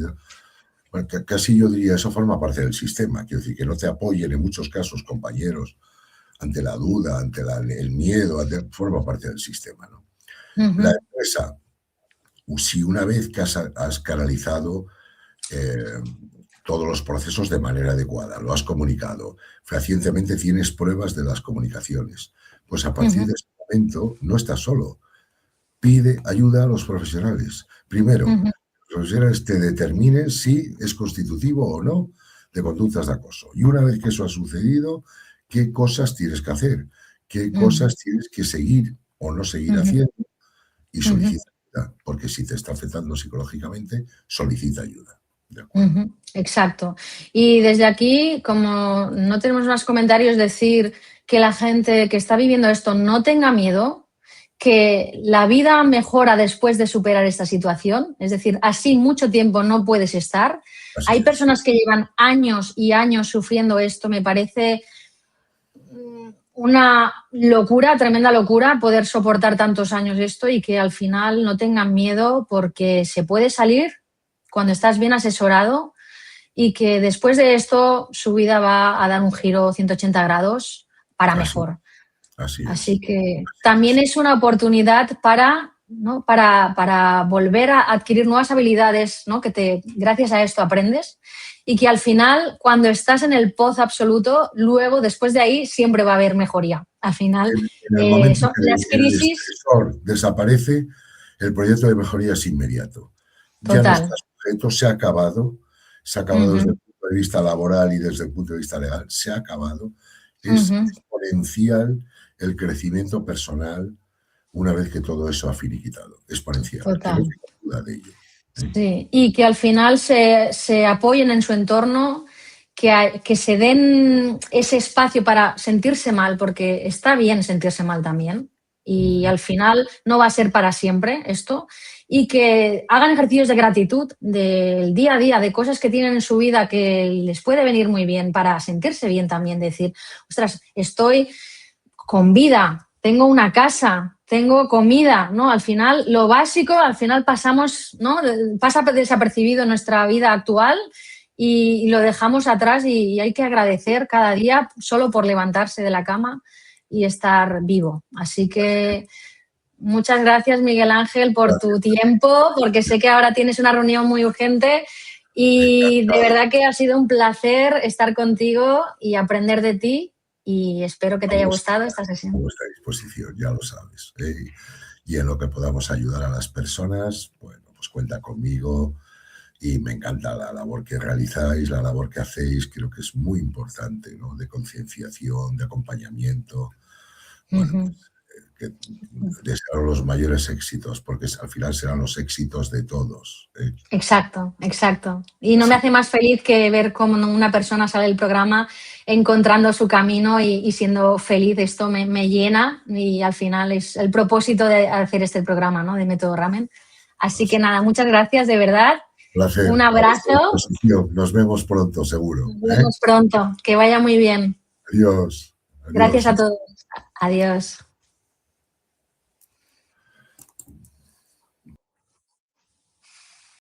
bueno, casi yo diría, eso forma parte del sistema. Quiero decir, que no te apoyen en muchos casos compañeros ante la duda, ante el miedo, forma parte del sistema, ¿no? La empresa, si una vez que has canalizado todos los procesos de manera adecuada, lo has comunicado, fehacientemente tienes pruebas de las comunicaciones, pues a partir de ese momento no estás solo. Pide ayuda a los profesionales. Primero, los profesionales te determinen si es constitutivo o no de conductas de acoso. Y una vez que eso ha sucedido, ¿qué cosas tienes que hacer? ¿Qué cosas tienes que seguir o no seguir haciendo? Y solicita ayuda, porque si te está afectando psicológicamente, solicita ayuda. ¿De acuerdo? Exacto. Y desde aquí, como no tenemos más comentarios, decir que la gente que está viviendo esto no tenga miedo, que la vida mejora después de superar esta situación. Es decir, así mucho tiempo no puedes estar. Hay personas que llevan años y años sufriendo esto. Me parece una locura, tremenda locura, poder soportar tantos años esto y que al final no tengan miedo porque se puede salir cuando estás bien asesorado y que después de esto su vida va a dar un giro 180 grados para mejor. Así que también es una oportunidad para volver a adquirir nuevas habilidades, ¿no? Que gracias a esto aprendes y que al final, cuando estás en el pozo absoluto, luego, después de ahí, siempre va a haber mejoría. Al final, en el momento que las crisis... el estresor desaparece, el proyecto de mejoría es inmediato. Total. Ya no está sujeto, se ha acabado desde el punto de vista laboral y desde el punto de vista legal, se ha acabado. Es exponencial el crecimiento personal una vez que todo eso ha finiquitado. Exponencial. Total. No tengo duda de ello. Sí, y que al final se apoyen en su entorno, que se den ese espacio para sentirse mal, porque está bien sentirse mal también. Y al final no va a ser para siempre esto. Y que hagan ejercicios de gratitud del día a día, de cosas que tienen en su vida que les puede venir muy bien para sentirse bien también. Decir, ostras, estoy con vida, tengo una casa, tengo comida, ¿no? Al final, lo básico, al final pasamos, ¿no? Pasa desapercibido en nuestra vida actual y lo dejamos atrás y hay que agradecer cada día solo por levantarse de la cama y estar vivo. Así que muchas gracias, Miguel Ángel, por tu tiempo, porque sé que ahora tienes una reunión muy urgente y de verdad que ha sido un placer estar contigo y aprender de ti. Y espero que te haya gustado esta sesión. A vuestra disposición, ya lo sabes. Y en lo que podamos ayudar a las personas, bueno, pues cuenta conmigo y me encanta la labor que realizáis, la labor que hacéis, creo que es muy importante, ¿no? De concienciación, de acompañamiento. Bueno, que deseo los mayores éxitos, porque al final serán los éxitos de todos. Exacto, exacto. Y no me hace más feliz que ver cómo una persona sale del programa encontrando su camino y siendo feliz. Esto me llena y al final es el propósito de hacer este programa, ¿no? De Método Ramen. Así que nada, muchas gracias, de verdad. Placer. Un abrazo. Nos vemos pronto, seguro. Nos vemos pronto. Que vaya muy bien. Adiós. Gracias a todos. Adiós.